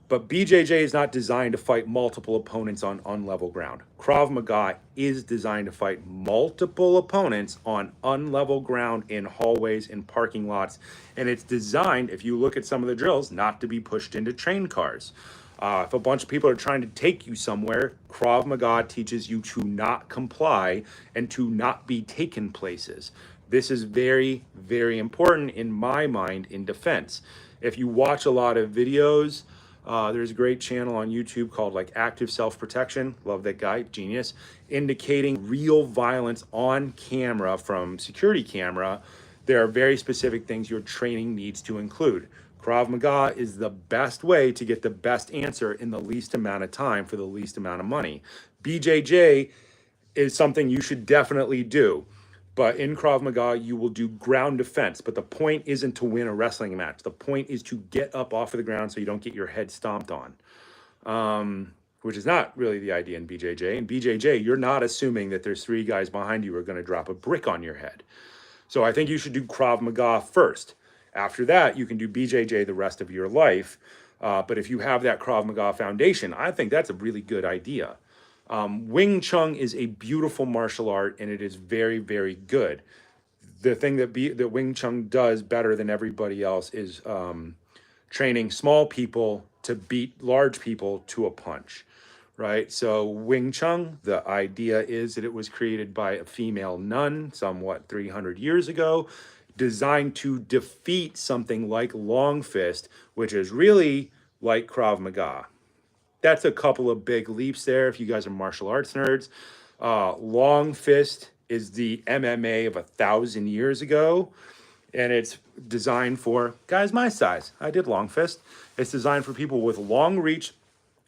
but BJJ is not designed to fight multiple opponents on unlevel ground. Krav Maga is designed to fight multiple opponents on unlevel ground, in hallways, in parking lots. And it's designed, if you look at some of the drills, not to be pushed into train cars. If a bunch of people are trying to take you somewhere, Krav Maga teaches you to not comply and to not be taken places. This is very, very important in my mind in defense. If you watch a lot of videos, there's a great channel on YouTube called like Active Self-Protection. Love that guy, genius. Indicating real violence on camera from security camera. There are very specific things your training needs to include. Krav Maga is the best way to get the best answer in the least amount of time for the least amount of money. BJJ is something you should definitely do. But in Krav Maga, you will do ground defense. But the point isn't to win a wrestling match. The point is to get up off of the ground so you don't get your head stomped on, which is not really the idea in BJJ. In BJJ, you're not assuming that there's 3 guys behind you who are going to drop a brick on your head. So I think you should do Krav Maga first. After that, you can do BJJ the rest of your life. But if you have that Krav Maga foundation, I think that's a really good idea. Wing Chun is a beautiful martial art, and it is very, very good. The thing that Wing Chun does better than everybody else is training small people to beat large people to a punch, right? So Wing Chun, the idea is that it was created by a female nun somewhat 300 years ago, designed to defeat something like long fist, which is really like Krav Maga. That's a couple of big leaps there if you guys are martial arts nerds. Long fist is the MMA of 1,000 years ago, and it's designed for guys my size. I did long fist. It's designed for people with long reach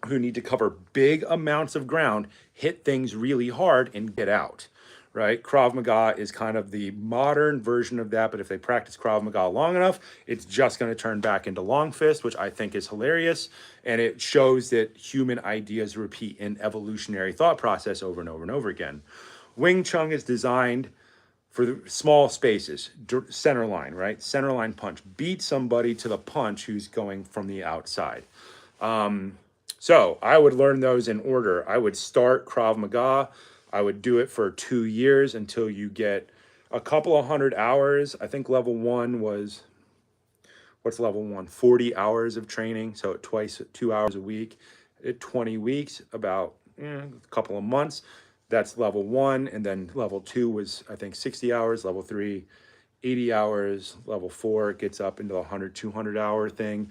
who need to cover big amounts of ground, hit things really hard, and get out, right? Krav Maga is kind of the modern version of that, but if they practice Krav Maga long enough, it's just going to turn back into long fist, which I think is hilarious, and it shows that human ideas repeat in evolutionary thought process over and over and over again. Wing Chun is designed for the small spaces, center line, right? Center line punch. Beat somebody to the punch who's going from the outside. So I would learn those in order. I would start Krav Maga. I would do it for 2 years until you get a couple of 100 hours. I think level 1 was, what's level 1? 40 hours of training. So twice, 2 hours a week. At 20 weeks, about a couple of months. That's level 1. And then level 2 was, I think, 60 hours. Level 3, 80 hours. Level 4, it gets up into the 100, 200 hour thing.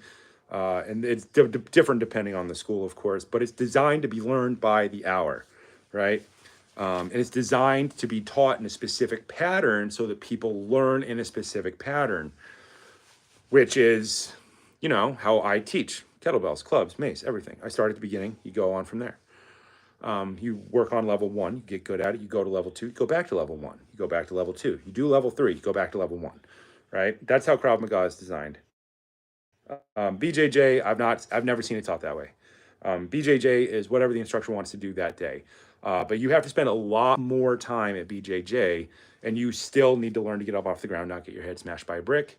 And it's different depending on the school, of course, but it's designed to be learned by the hour, right? And it's designed to be taught in a specific pattern so that people learn in a specific pattern, which is, you know, how I teach kettlebells, clubs, mace, everything. I start at the beginning, you go on from there. You work on level 1, you get good at it, you go to level 2, you go back to level 1, you go back to level 2, you do level 3, you go back to level 1, right? That's how Krav Maga is designed. BJJ, I've never seen it taught that way. BJJ is whatever the instructor wants to do that day. But you have to spend a lot more time at BJJ, and you still need to learn to get up off the ground, not get your head smashed by a brick.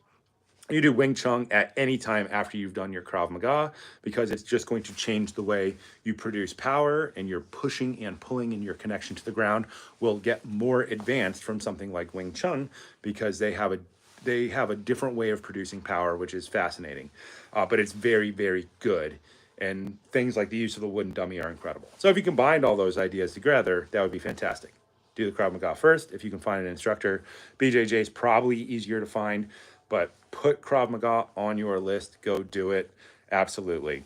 You do Wing Chun at any time after you've done your Krav Maga, because it's just going to change the way you produce power, and your pushing and pulling and your connection to the ground will get more advanced from something like Wing Chun, because they have a different way of producing power, which is fascinating. But it's very, very good. And things like the use of the wooden dummy are incredible. So if you combined all those ideas together, that would be fantastic. Do the Krav Maga first. If you can find an instructor, BJJ is probably easier to find, but put Krav Maga on your list. Go do it. Absolutely.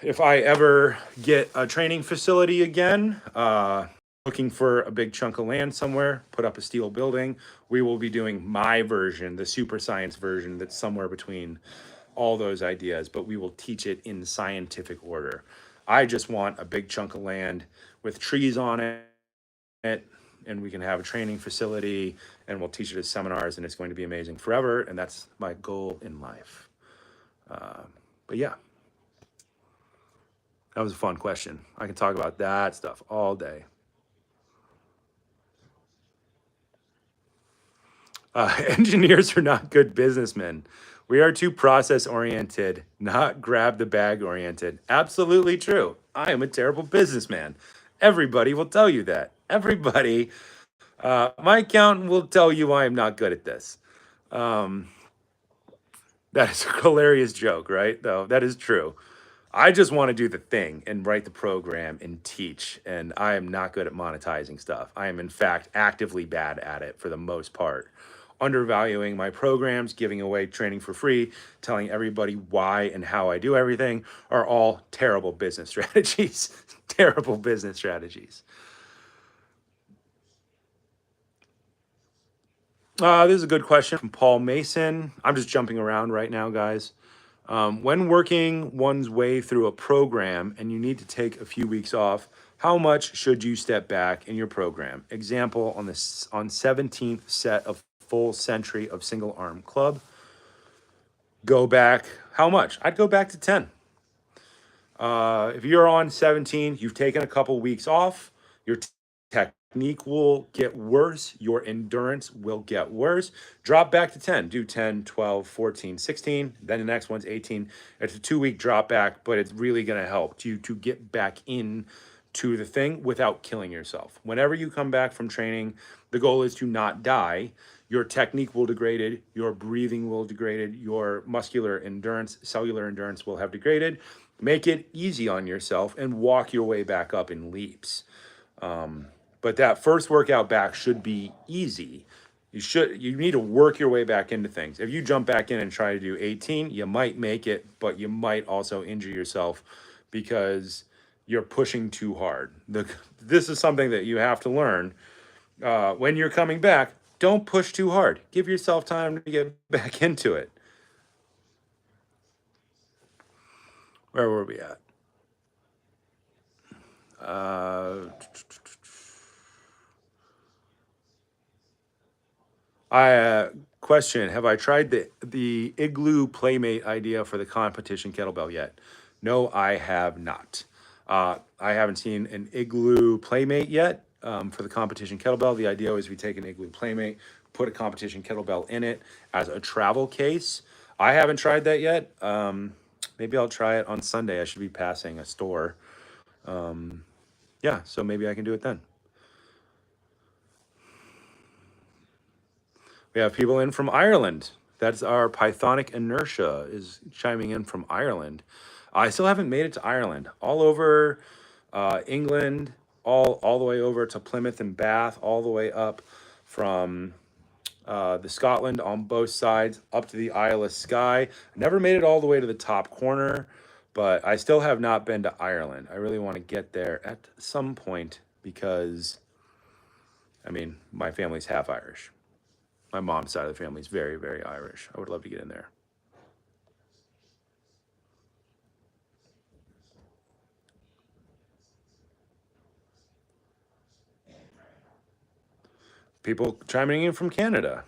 If I ever get a training facility again, looking for a big chunk of land somewhere, put up a steel building, we will be doing my version, the super science version that's somewhere between all those ideas, but we will teach it in scientific order. I just want a big chunk of land with trees on it, and we can have a training facility, and we'll teach it as seminars, and it's going to be amazing forever. And that's my goal in life. But yeah, that was a fun question. I can talk about that stuff all day. Engineers are not good businessmen. We are too process oriented, not grab the bag oriented. Absolutely true. I am a terrible businessman. Everybody will tell you that. Everybody. My accountant will tell you I am not good at this. That is a hilarious joke, right? Though that is true. I just want to do the thing and write the program and teach. And I am not good at monetizing stuff. I am, in fact, actively bad at it for the most part. Undervaluing my programs, giving away training for free, telling everybody why and how I do everything are all terrible business strategies. Terrible business strategies. This is a good question from Paul Mason. I'm just jumping around right now, guys. When working one's way through a program and you need to take a few weeks off, how much should you step back in your program? Example, on 17th set of full century of single arm club, go back, how much? I'd go back to 10. If you're on 17, you've taken a couple weeks off, your technique will get worse, your endurance will get worse. Drop back to 10, do 10, 12, 14, 16, then the next one's 18. It's a 2-week drop back, but it's really going to help you to get back in to the thing without killing yourself. Whenever you come back from training, the goal is to not die. Your technique will degraded, your breathing will degraded, your muscular endurance, cellular endurance will have degraded. Make it easy on yourself and walk your way back up in leaps. But that first workout back should be easy. You need to work your way back into things. If you jump back in and try to do 18, you might make it, but you might also injure yourself because you're pushing too hard. This is something that you have to learn. When you're coming back, don't push too hard. Give yourself time to get back into it. Where were we at? Question: have I tried the igloo playmate idea for the competition kettlebell yet? No, I have not. I haven't seen an igloo playmate yet for the competition kettlebell. The idea is we take an igloo playmate, put a competition kettlebell in it as a travel case. I haven't tried that yet. Maybe I'll try it on Sunday. I should be passing a store. Yeah, so maybe I can do it then. We have people in from Ireland. That's our Pythonic Inertia is chiming in from Ireland. I still haven't made it to Ireland. All over England, all the way over to Plymouth and Bath, all the way up from the Scotland on both sides, up to the Isle of Skye. Never made it all the way to the top corner, but I still have not been to Ireland. I really want to get there at some point because, I mean, my family's half Irish. My mom's side of the family is very, very Irish. I would love to get in there. People chiming in from Canada.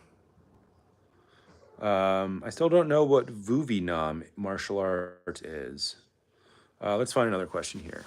I still don't know what Vuvinam martial art is. Let's find another question here.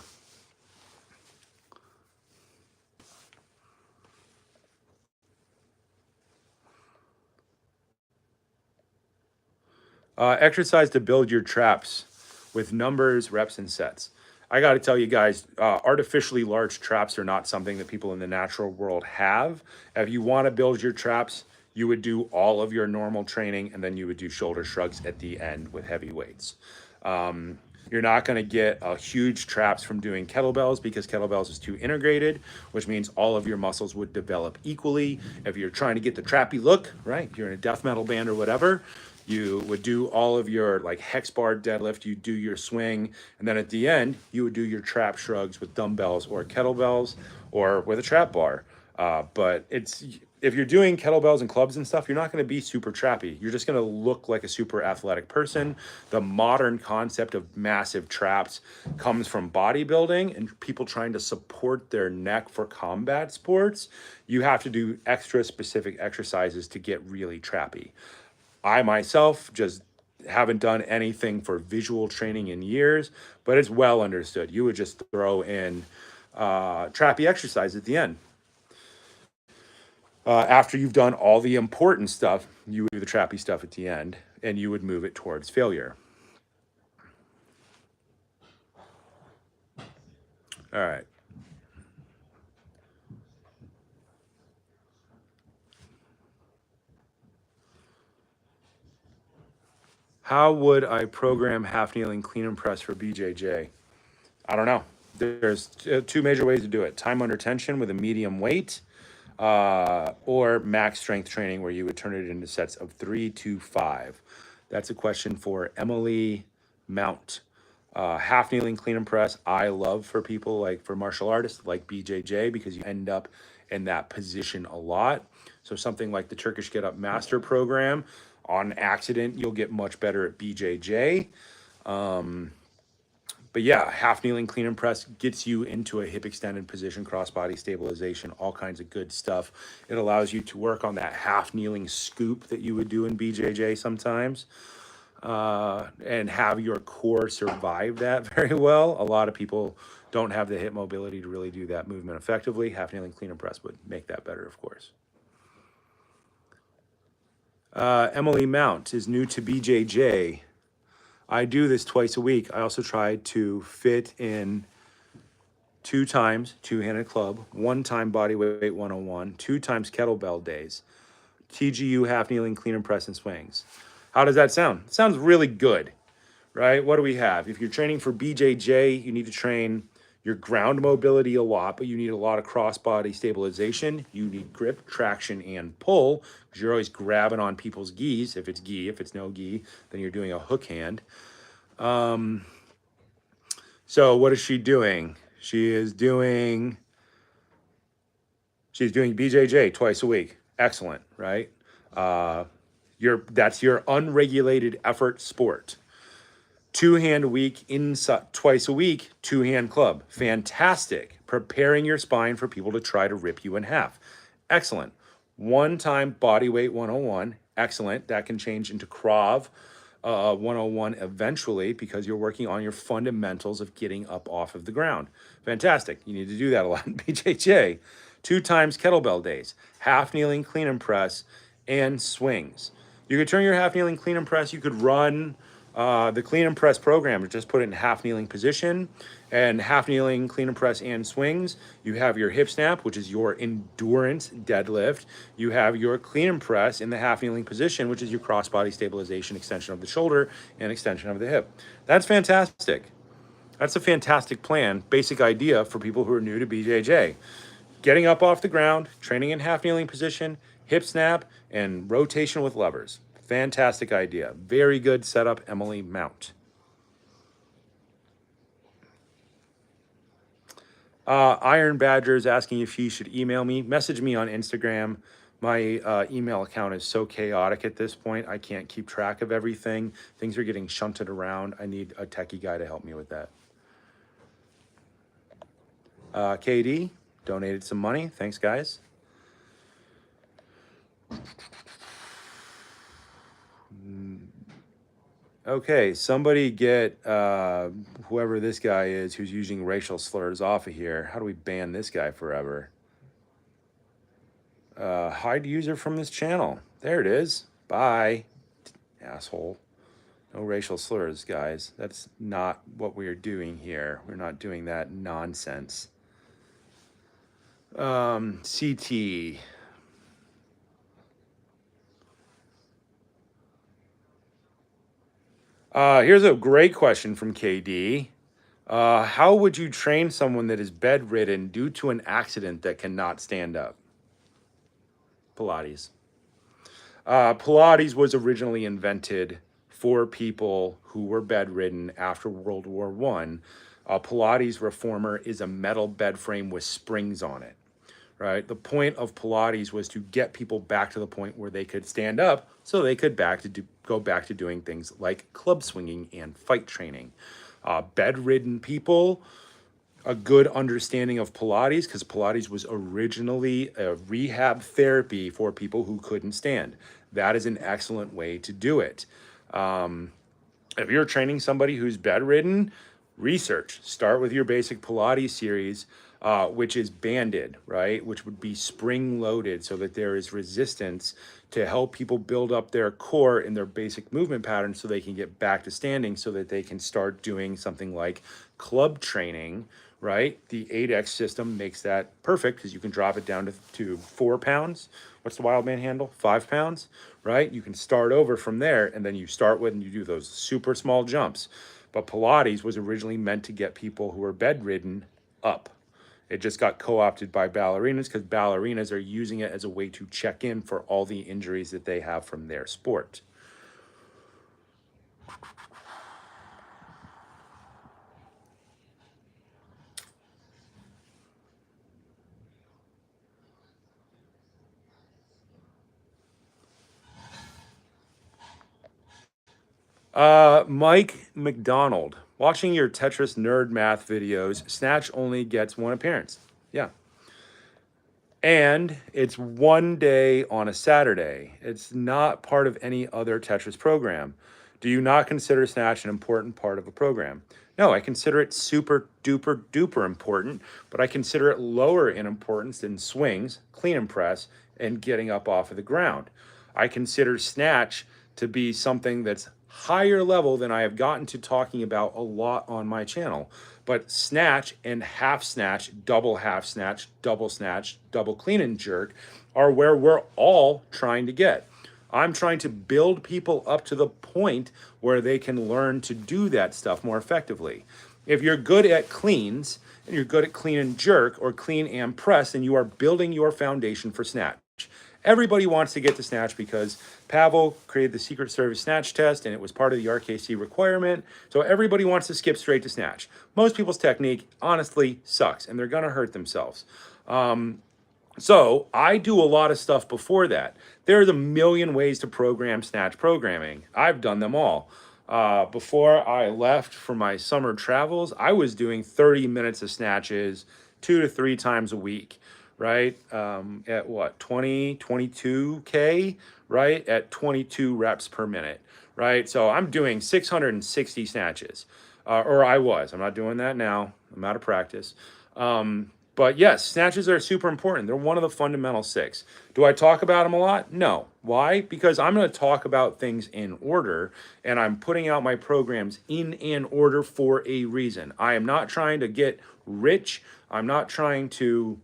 Exercise to build your traps with numbers, reps, and sets. I got to tell you guys, artificially large traps are not something that people in the natural world have. If you want to build your traps, you would do all of your normal training and then you would do shoulder shrugs at the end with heavy weights. You're not going to get a huge traps from doing kettlebells because kettlebells is too integrated, which means all of your muscles would develop equally. If you're trying to get the trappy look, right? You're in a death metal band or whatever, you would do all of your like hex bar deadlift, you do your swing, and then at the end, you would do your trap shrugs with dumbbells or kettlebells or with a trap bar. But it's if you're doing kettlebells and clubs and stuff, you're not going to be super trappy. You're just going to look like a super athletic person. The modern concept of massive traps comes from bodybuilding and people trying to support their neck for combat sports. You have to do extra specific exercises to get really trappy. I myself just haven't done anything for visual training in years, but it's well understood. You would just throw in trappy exercise at the end. After you've done all the important stuff, you would do the trappy stuff at the end, and you would move it towards failure. All right. How would I program half kneeling clean and press for BJJ? I don't know. There's two major ways to do it: time under tension with a medium weight, or max strength training where you would turn it into sets of 3 to 5. That's a question for Emily Mount. Half kneeling clean and press, I love for people like for martial artists like BJJ because you end up in that position a lot. So something like the Turkish Get Up Master Program, on accident, you'll get much better at BJJ. But yeah, half kneeling clean and press gets you into a hip extended position, crossbody stabilization, all kinds of good stuff. It allows you to work on that half kneeling scoop that you would do in BJJ sometimes, and have your core survive that very well. A lot of people don't have the hip mobility to really do that movement effectively. Half kneeling clean and press would make that better, of course. Emily Mount is new to BJJ. I do this twice a week. I also try to fit in 2 times two-handed club, 1 time bodyweight 101, 2 times kettlebell days, TGU half kneeling clean and press and swings. How does that sound? It sounds really good, right? What do we have? If you're training for BJJ, you need to train your ground mobility a lot, but you need a lot of cross-body stabilization. You need grip, traction, and pull because you're always grabbing on people's gis. If it's gi, if it's no gi, then you're doing a hook hand. So what is she doing? She's doing BJJ twice a week. Excellent, right? That's your unregulated effort sport. 2-hand week inside twice a week, 2-hand club. Fantastic. Preparing your spine for people to try to rip you in half. Excellent. 1 time bodyweight 101. Excellent. That can change into Krav 101 eventually because you're working on your fundamentals of getting up off of the ground. Fantastic. You need to do that a lot in BJJ. 2 times kettlebell days. Half kneeling clean and press and swings. You could turn your half kneeling clean and press. You could run the clean and press program to just put it in half kneeling position and half kneeling clean and press and swings. You have your hip snap, which is your endurance deadlift. You have your clean and press in the half kneeling position, which is your crossbody stabilization, extension of the shoulder and extension of the hip. That's fantastic. That's a fantastic plan, basic idea for people who are new to BJJ. Getting up off the ground, training in half kneeling position, hip snap, and rotation with levers. Fantastic idea. Very good setup, Emily Mount. Iron Badger is asking if he should email me. Message me on Instagram. My email account is so chaotic at this point. I can't keep track of everything. Things are getting shunted around. I need a techie guy to help me with that. KD donated some money. Thanks, guys. Okay, somebody get whoever this guy is who's using racial slurs off of here. How do we ban this guy forever? Hide user from this channel. There it is. Bye, asshole. No racial slurs, guys. That's not what we are doing here. We're not doing that nonsense. CT. Here's a great question from KD. How would you train someone that is bedridden due to an accident that cannot stand up? Pilates. Pilates was originally invented for people who were bedridden after World War I. A Pilates reformer is a metal bed frame with springs on it, right? The point of Pilates was to get people back to the point where they could stand up so they could go back to doing things like club swinging and fight training. Bedridden people, a good understanding of Pilates, because Pilates was originally a rehab therapy for people who couldn't stand. That is an excellent way to do it. If you're training somebody who's bedridden, research. Start with your basic Pilates series, which is banded, right? Which would be spring loaded so that there is resistance to help people build up their core in their basic movement patterns so they can get back to standing so that they can start doing something like club training, right? The 8X system makes that perfect because you can drop it down to 4 pounds. What's the Wildman handle? 5 pounds, right? You can start over from there and then you start with and you do those super small jumps. But Pilates was originally meant to get people who are bedridden up. It just got co-opted by ballerinas because ballerinas are using it as a way to check in for all the injuries that they have from their sport. Mike McDonald, watching your Tetris nerd math videos, Snatch only gets one appearance. Yeah. And it's one day on a Saturday. It's not part of any other Tetris program. Do you not consider Snatch an important part of a program? No, I consider it super duper duper important, but I consider it lower in importance than swings, clean and press, and getting up off of the ground. I consider Snatch to be something that's higher level than I have gotten to talking about a lot on my channel. But snatch and half snatch, double half snatch, double clean and jerk are where we're all trying to get. I'm trying to build people up to the point where they can learn to do that stuff more effectively. If you're good at cleans and you're good at clean and jerk or clean and press, then you are building your foundation for snatch. Everybody wants to get to snatch because Pavel created the Secret Service snatch test and it was part of the RKC requirement. So everybody wants to skip straight to snatch. Most people's technique, honestly, sucks and they're going to hurt themselves. So I do a lot of stuff before that. There's a million ways to program snatch programming. I've done them all. Before I left for my summer travels, I was doing 30 minutes of snatches 2 to 3 times a week, right? At what, 22K, right? At 22 reps per minute, right? So I'm doing 660 snatches, or I was. I'm not doing that now. I'm out of practice. But yes, snatches are super important. They're one of the fundamental 6. Do I talk about them a lot? No. Why? Because I'm going to talk about things in order, and I'm putting out my programs in an order for a reason. I am not trying to get rich. I'm not trying to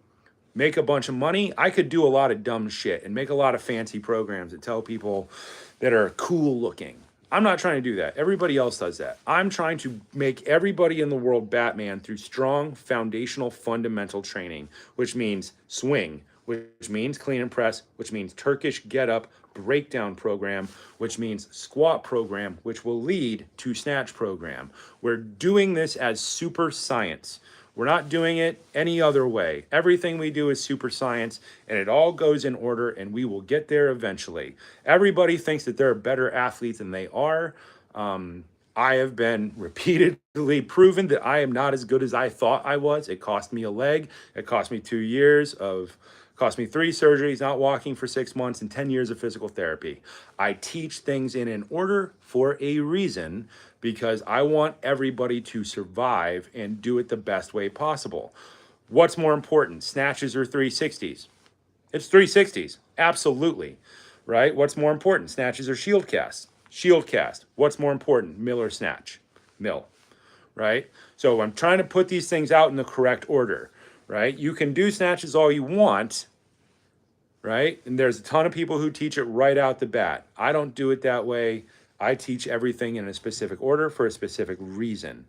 make a bunch of money. I could do a lot of dumb shit and make a lot of fancy programs that tell people that are cool looking. I'm not trying to do that. Everybody else does that. I'm trying to make everybody in the world Batman through strong, foundational, fundamental training, which means swing, which means clean and press, which means Turkish get up breakdown program, which means squat program, which will lead to snatch program. We're doing this as super science. We're not doing it any other way. Everything we do is super science, and it all goes in order, and we will get there eventually. Everybody thinks that they're better athletes than they are. I have been repeatedly proven that I am not as good as I thought I was. It cost me a leg. It cost me 2 years of, cost me 3 surgeries, not walking for 6 months, and 10 years of physical therapy. I teach things in an order for a reason, because I want everybody to survive and do it the best way possible. What's more important, snatches or 360s? It's 360s, absolutely, right? What's more important, snatches or shield casts? Shield cast. What's more important, mill or snatch? Mill, right? So I'm trying to put these things out in the correct order, right? You can do snatches all you want, right? And there's a ton of people who teach it right out the bat. I don't do it that way. I teach everything in a specific order for a specific reason.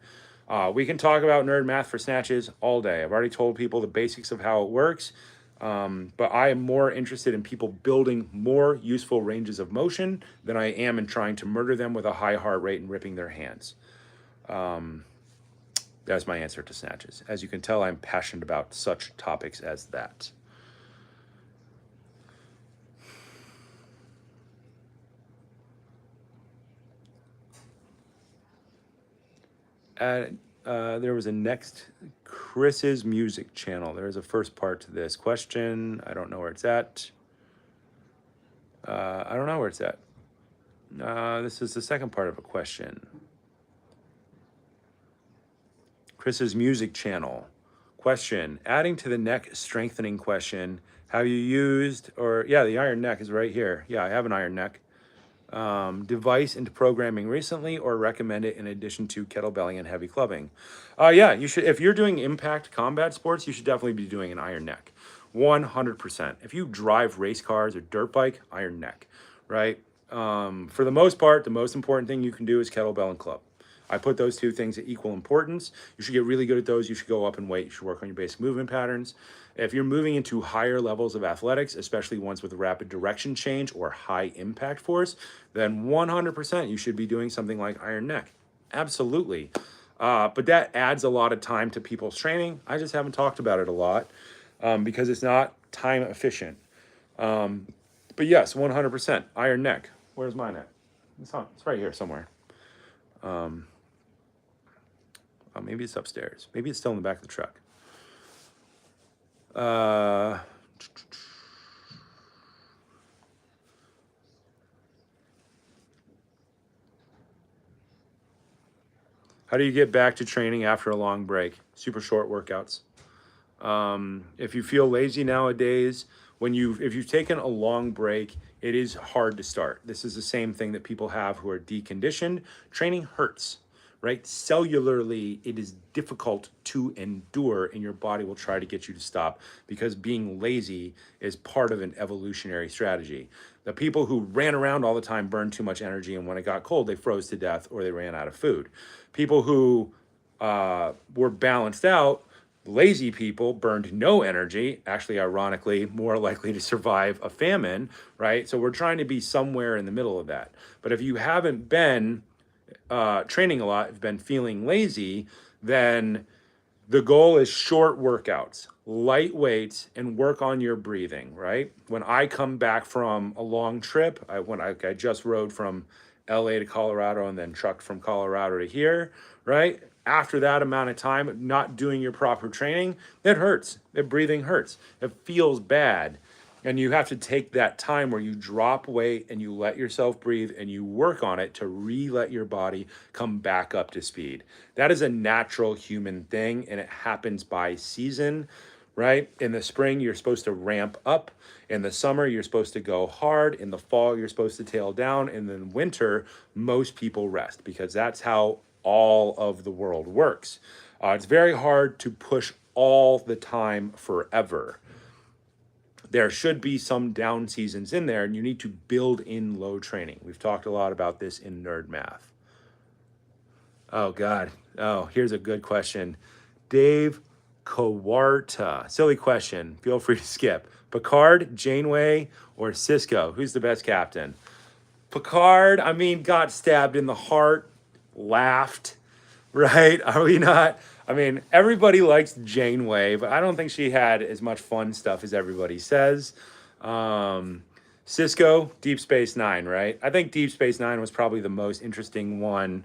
We can talk about nerd math for snatches all day. I've already told people the basics of how it works, but I am more interested in people building more useful ranges of motion than I am in trying to murder them with a high heart rate and ripping their hands. That's my answer to snatches. As you can tell, I'm passionate about such topics as that. There was a next Chris's music channel. There's a first part to this question. I don't know where it's at. I don't know where it's at. This is the second part of a question. Chris's music channel. Question, adding to the neck strengthening question, have you used, or yeah, the iron neck is right here. Yeah, I have an iron neck. Device into programming recently, or recommend it in addition to kettlebelling and heavy clubbing? Yeah, you should. If you're doing impact combat sports, you should definitely be doing an iron neck, 100%. If you drive race cars or dirt bike, iron neck, right? For the most part, the most important thing you can do is kettlebell and club. I put those two things at equal importance. You should get really good at those. You should go up in weight. You should work on your basic movement patterns. If you're moving into higher levels of athletics, especially ones with rapid direction change or high impact force, then 100% you should be doing something like iron neck. Absolutely. But that adds a lot of time to people's training. I just haven't talked about it a lot because it's not time efficient. But yes, 100%. Iron neck. Where's mine at? It's right here somewhere. Maybe it's upstairs. Maybe it's still in the back of the truck. How do you get back to training after a long break? Super short workouts. If you feel lazy nowadays, if you've taken a long break, it is hard to start. This is the same thing that people have who are deconditioned. Training hurts, right? Cellularly, it is difficult to endure, and your body will try to get you to stop because being lazy is part of an evolutionary strategy. The people who ran around all the time burned too much energy, and when it got cold, they froze to death or they ran out of food. People who were balanced out, lazy people burned no energy, actually, ironically, more likely to survive a famine, right? So we're trying to be somewhere in the middle of that. But if you haven't been training a lot, have been feeling lazy, then the goal is short workouts, light weights, and work on your breathing, right? When I come back from a long trip, I just rode from LA to Colorado and then trucked from Colorado to here, right? After that amount of time, not doing your proper training, it hurts. Breathing hurts. It feels bad. And you have to take that time where you drop weight and you let yourself breathe and you work on it to let your body come back up to speed. That is a natural human thing, and it happens by season, right? In the spring, you're supposed to ramp up. In the summer, you're supposed to go hard. In the fall, you're supposed to tail down. And in winter, most people rest because that's how all of the world works. It's very hard to push all the time forever. There should be some down seasons in there, and you need to build in low training. We've talked a lot about this in Nerd Math. Oh, God. Oh, here's a good question. Dave Kawarta. Silly question. Feel free to skip. Picard, Janeway, or Cisco? Who's the best captain? Picard, got stabbed in the heart, laughed, right? Are we not? I mean, everybody likes Janeway, but I don't think she had as much fun stuff as everybody says. Um, Cisco, Deep Space Nine, right? I think Deep Space Nine was probably the most interesting one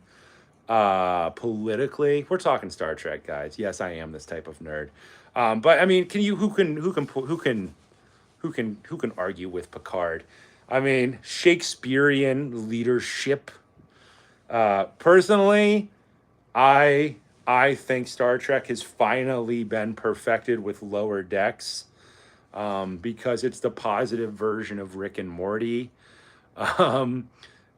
politically. We're talking Star Trek, guys. Yes, I am this type of nerd. But I mean, can you who can argue with Picard? I mean, Shakespearean leadership. Personally, I I think Star Trek has finally been perfected with Lower Decks, because it's the positive version of Rick and Morty. Um,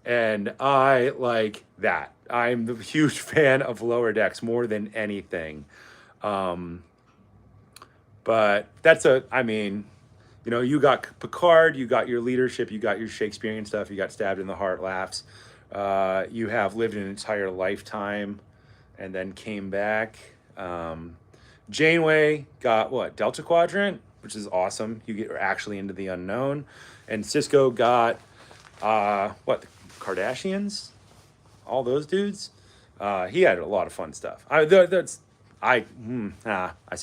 and I like that. I'm the huge fan of Lower Decks more than anything. Um, but I mean, you got Picard, you got your leadership, you got your Shakespearean stuff, you got stabbed in the heart laughs. You have lived an entire lifetime and then came back. Um, Janeway got what? Delta Quadrant, which is awesome. You get actually into the unknown. And Cisco got what? The Kardashians? All those dudes? He had a lot of fun stuff. I say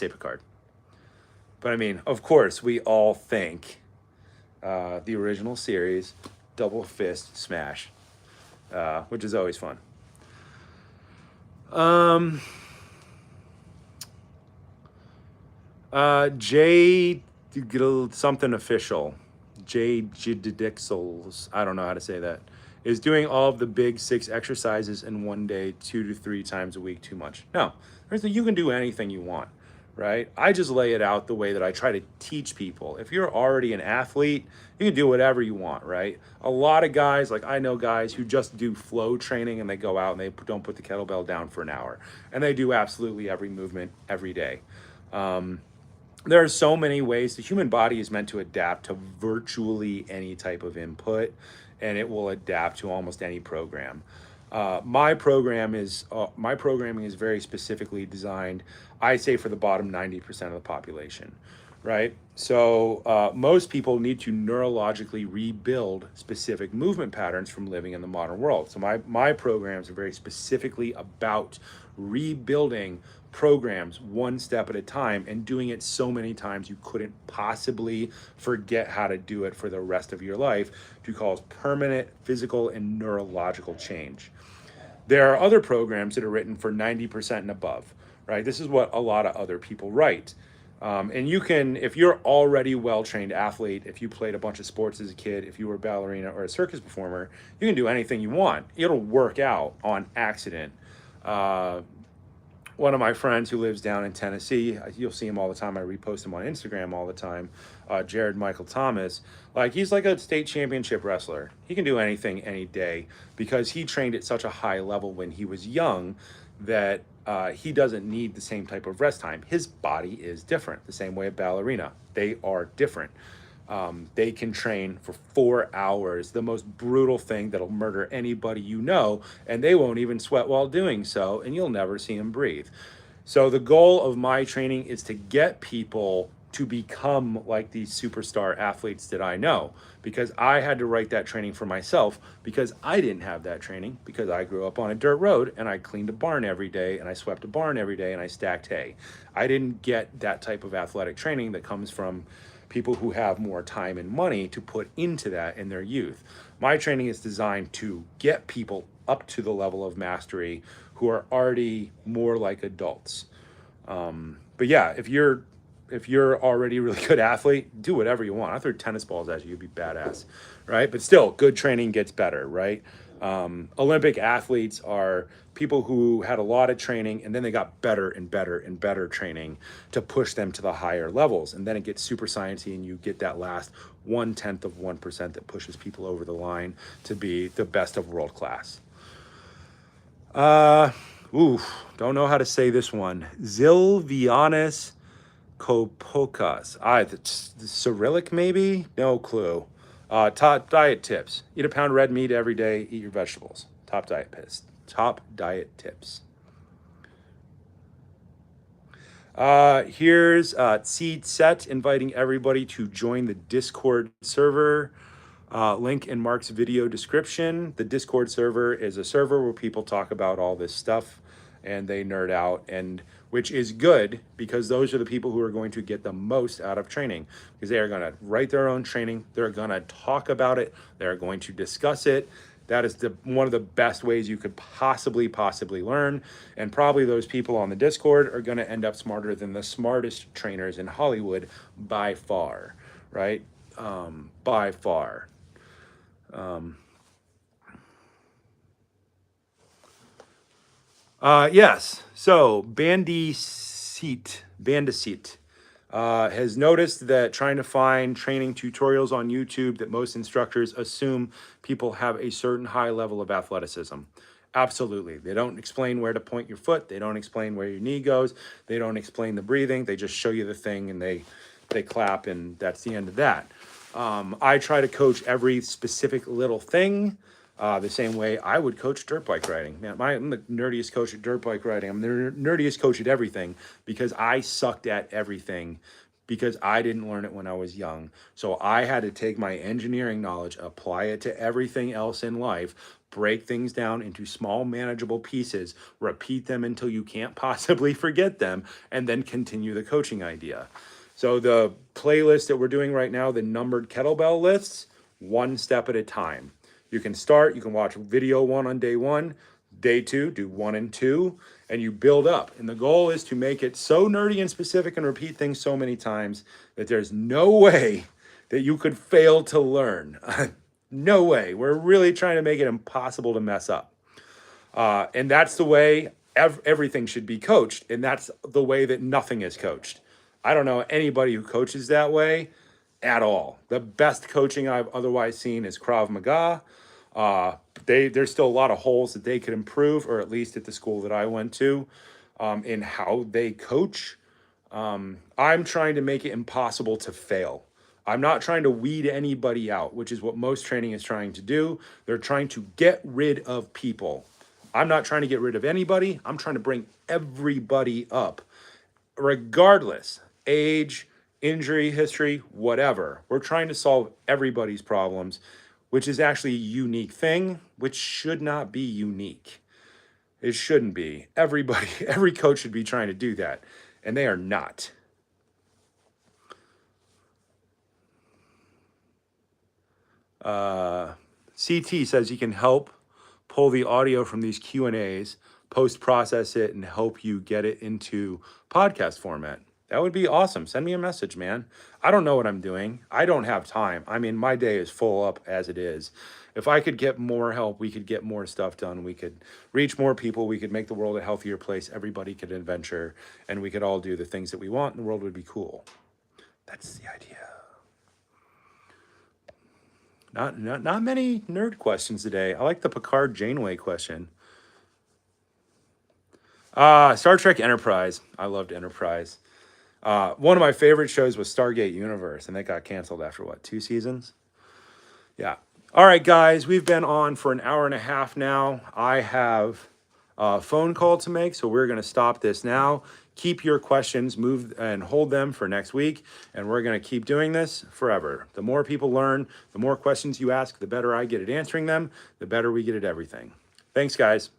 Picard. But I mean, of course, we all think the original series, Double Fist Smash, which is always fun. Um, J something official, J Dixels, I don't know how to say that, is doing all of the big 6 exercises in one day, 2 to 3 times a week too much? No, you can do anything you want, right? I just lay it out the way that I try to teach people. If you're already an athlete, you can do whatever you want, right? A lot of guys, like I know guys who just do flow training and they go out and they don't put the kettlebell down for an hour and they do absolutely every movement every day. There are so many ways. The human body is meant to adapt to virtually any type of input, and it will adapt to almost any program. My programming is very specifically designed, I say, for the bottom 90% of the population, right? So most people need to neurologically rebuild specific movement patterns from living in the modern world. So my programs are very specifically about rebuilding programs one step at a time and doing it so many times you couldn't possibly forget how to do it for the rest of your life, to cause permanent physical and neurological change. There are other programs that are written for 90% and above, right? This is what a lot of other people write. And you can, if you're already well-trained athlete, if you played a bunch of sports as a kid, if you were a ballerina or a circus performer, you can do anything you want. It'll work out on accident. One of my friends who lives down in Tennessee, you'll see him all the time. I repost him on Instagram all the time. Jared Michael Thomas, he's like a state championship wrestler. He can do anything any day because he trained at such a high level when he was young that he doesn't need the same type of rest time. His body is different, the same way a ballerina. They are different. They can train for 4 hours, the most brutal thing that'll murder anybody you know, and they won't even sweat while doing so, and you'll never see them breathe. So the goal of my training is to get people to become like these superstar athletes that I know, because I had to write that training for myself, because I didn't have that training, because I grew up on a dirt road and I cleaned a barn every day and I swept a barn every day and I stacked hay. I didn't get that type of athletic training that comes from people who have more time and money to put into that in their youth. My training is designed to get people up to the level of mastery who are already more like adults. But yeah, if you're already a really good athlete, do whatever you want. I throw tennis balls at you, you'd be badass, right? But still, good training gets better, right? Olympic athletes are people who had a lot of training and then they got better and better and better training to push them to the higher levels. And then it gets super sciencey and you get that last 0.1% that pushes people over the line to be the best of world class. Don't know how to say this one. Zilvianus Kopokas. The Cyrillic maybe? No clue. Top diet tips. Eat a pound of red meat every day. Eat your vegetables. Top diet tips. Here's Seed Set inviting everybody to join the Discord server. Link in Mark's video description. The Discord server is a server where people talk about all this stuff and they nerd out. And which is good because those are the people who are going to get the most out of training, because they are going to write their own training. They're going to talk about it. They're going to discuss it. That is one of the best ways you could possibly learn. And probably those people on the Discord are going to end up smarter than the smartest trainers in Hollywood by far, right? By far. Yes. So Bandiseat has noticed that trying to find training tutorials on YouTube, that most instructors assume people have a certain high level of athleticism. Absolutely. They don't explain where to point your foot. They don't explain where your knee goes. They don't explain the breathing. They just show you the thing and they clap, and that's the end of that. I try to coach every specific little thing the same way I would coach dirt bike riding. Man, I'm the nerdiest coach at dirt bike riding. I'm the nerdiest coach at everything because I sucked at everything because I didn't learn it when I was young. So I had to take my engineering knowledge, apply it to everything else in life, break things down into small, manageable pieces, repeat them until you can't possibly forget them, and then continue the coaching idea. So the playlist that we're doing right now, the numbered kettlebell lists, one step at a time. You can start, you can watch video 1 on day 1, day 2, do 1 and 2, and you build up. And the goal is to make it so nerdy and specific and repeat things so many times that there's no way that you could fail to learn. No way. We're really trying to make it impossible to mess up. And that's the way everything should be coached. And that's the way that nothing is coached. I don't know anybody who coaches that way at all. The best coaching I've otherwise seen is Krav Maga. There's still a lot of holes that they could improve, or at least at the school that I went to, in how they coach. I'm trying to make it impossible to fail. I'm not trying to weed anybody out, which is what most training is trying to do. They're trying to get rid of people. I'm not trying to get rid of anybody. I'm trying to bring everybody up, regardless, age, injury history, whatever. We're trying to solve everybody's problems, which is actually a unique thing, which should not be unique. It shouldn't be. Every coach should be trying to do that, and they are not. CT says he can help pull the audio from these Q&As, post-process it, and help you get it into podcast format. That would be awesome. Send me a message, man. I don't know what I'm doing. I don't have time. I mean, my day is full up as it is. If I could get more help, we could get more stuff done. We could reach more people. We could make the world a healthier place. Everybody could adventure, and we could all do the things that we want, and the world would be cool. That's the idea. Not many nerd questions today. I like the Picard Janeway question. Star Trek Enterprise. I loved Enterprise. One of my favorite shows was Stargate Universe, and that got canceled after, what, 2 seasons? Yeah. All right, guys, we've been on for an hour and a half now. I have a phone call to make, so we're going to stop this now. Keep your questions, move and hold them for next week, and we're going to keep doing this forever. The more people learn, the more questions you ask, the better I get at answering them, the better we get at everything. Thanks, guys.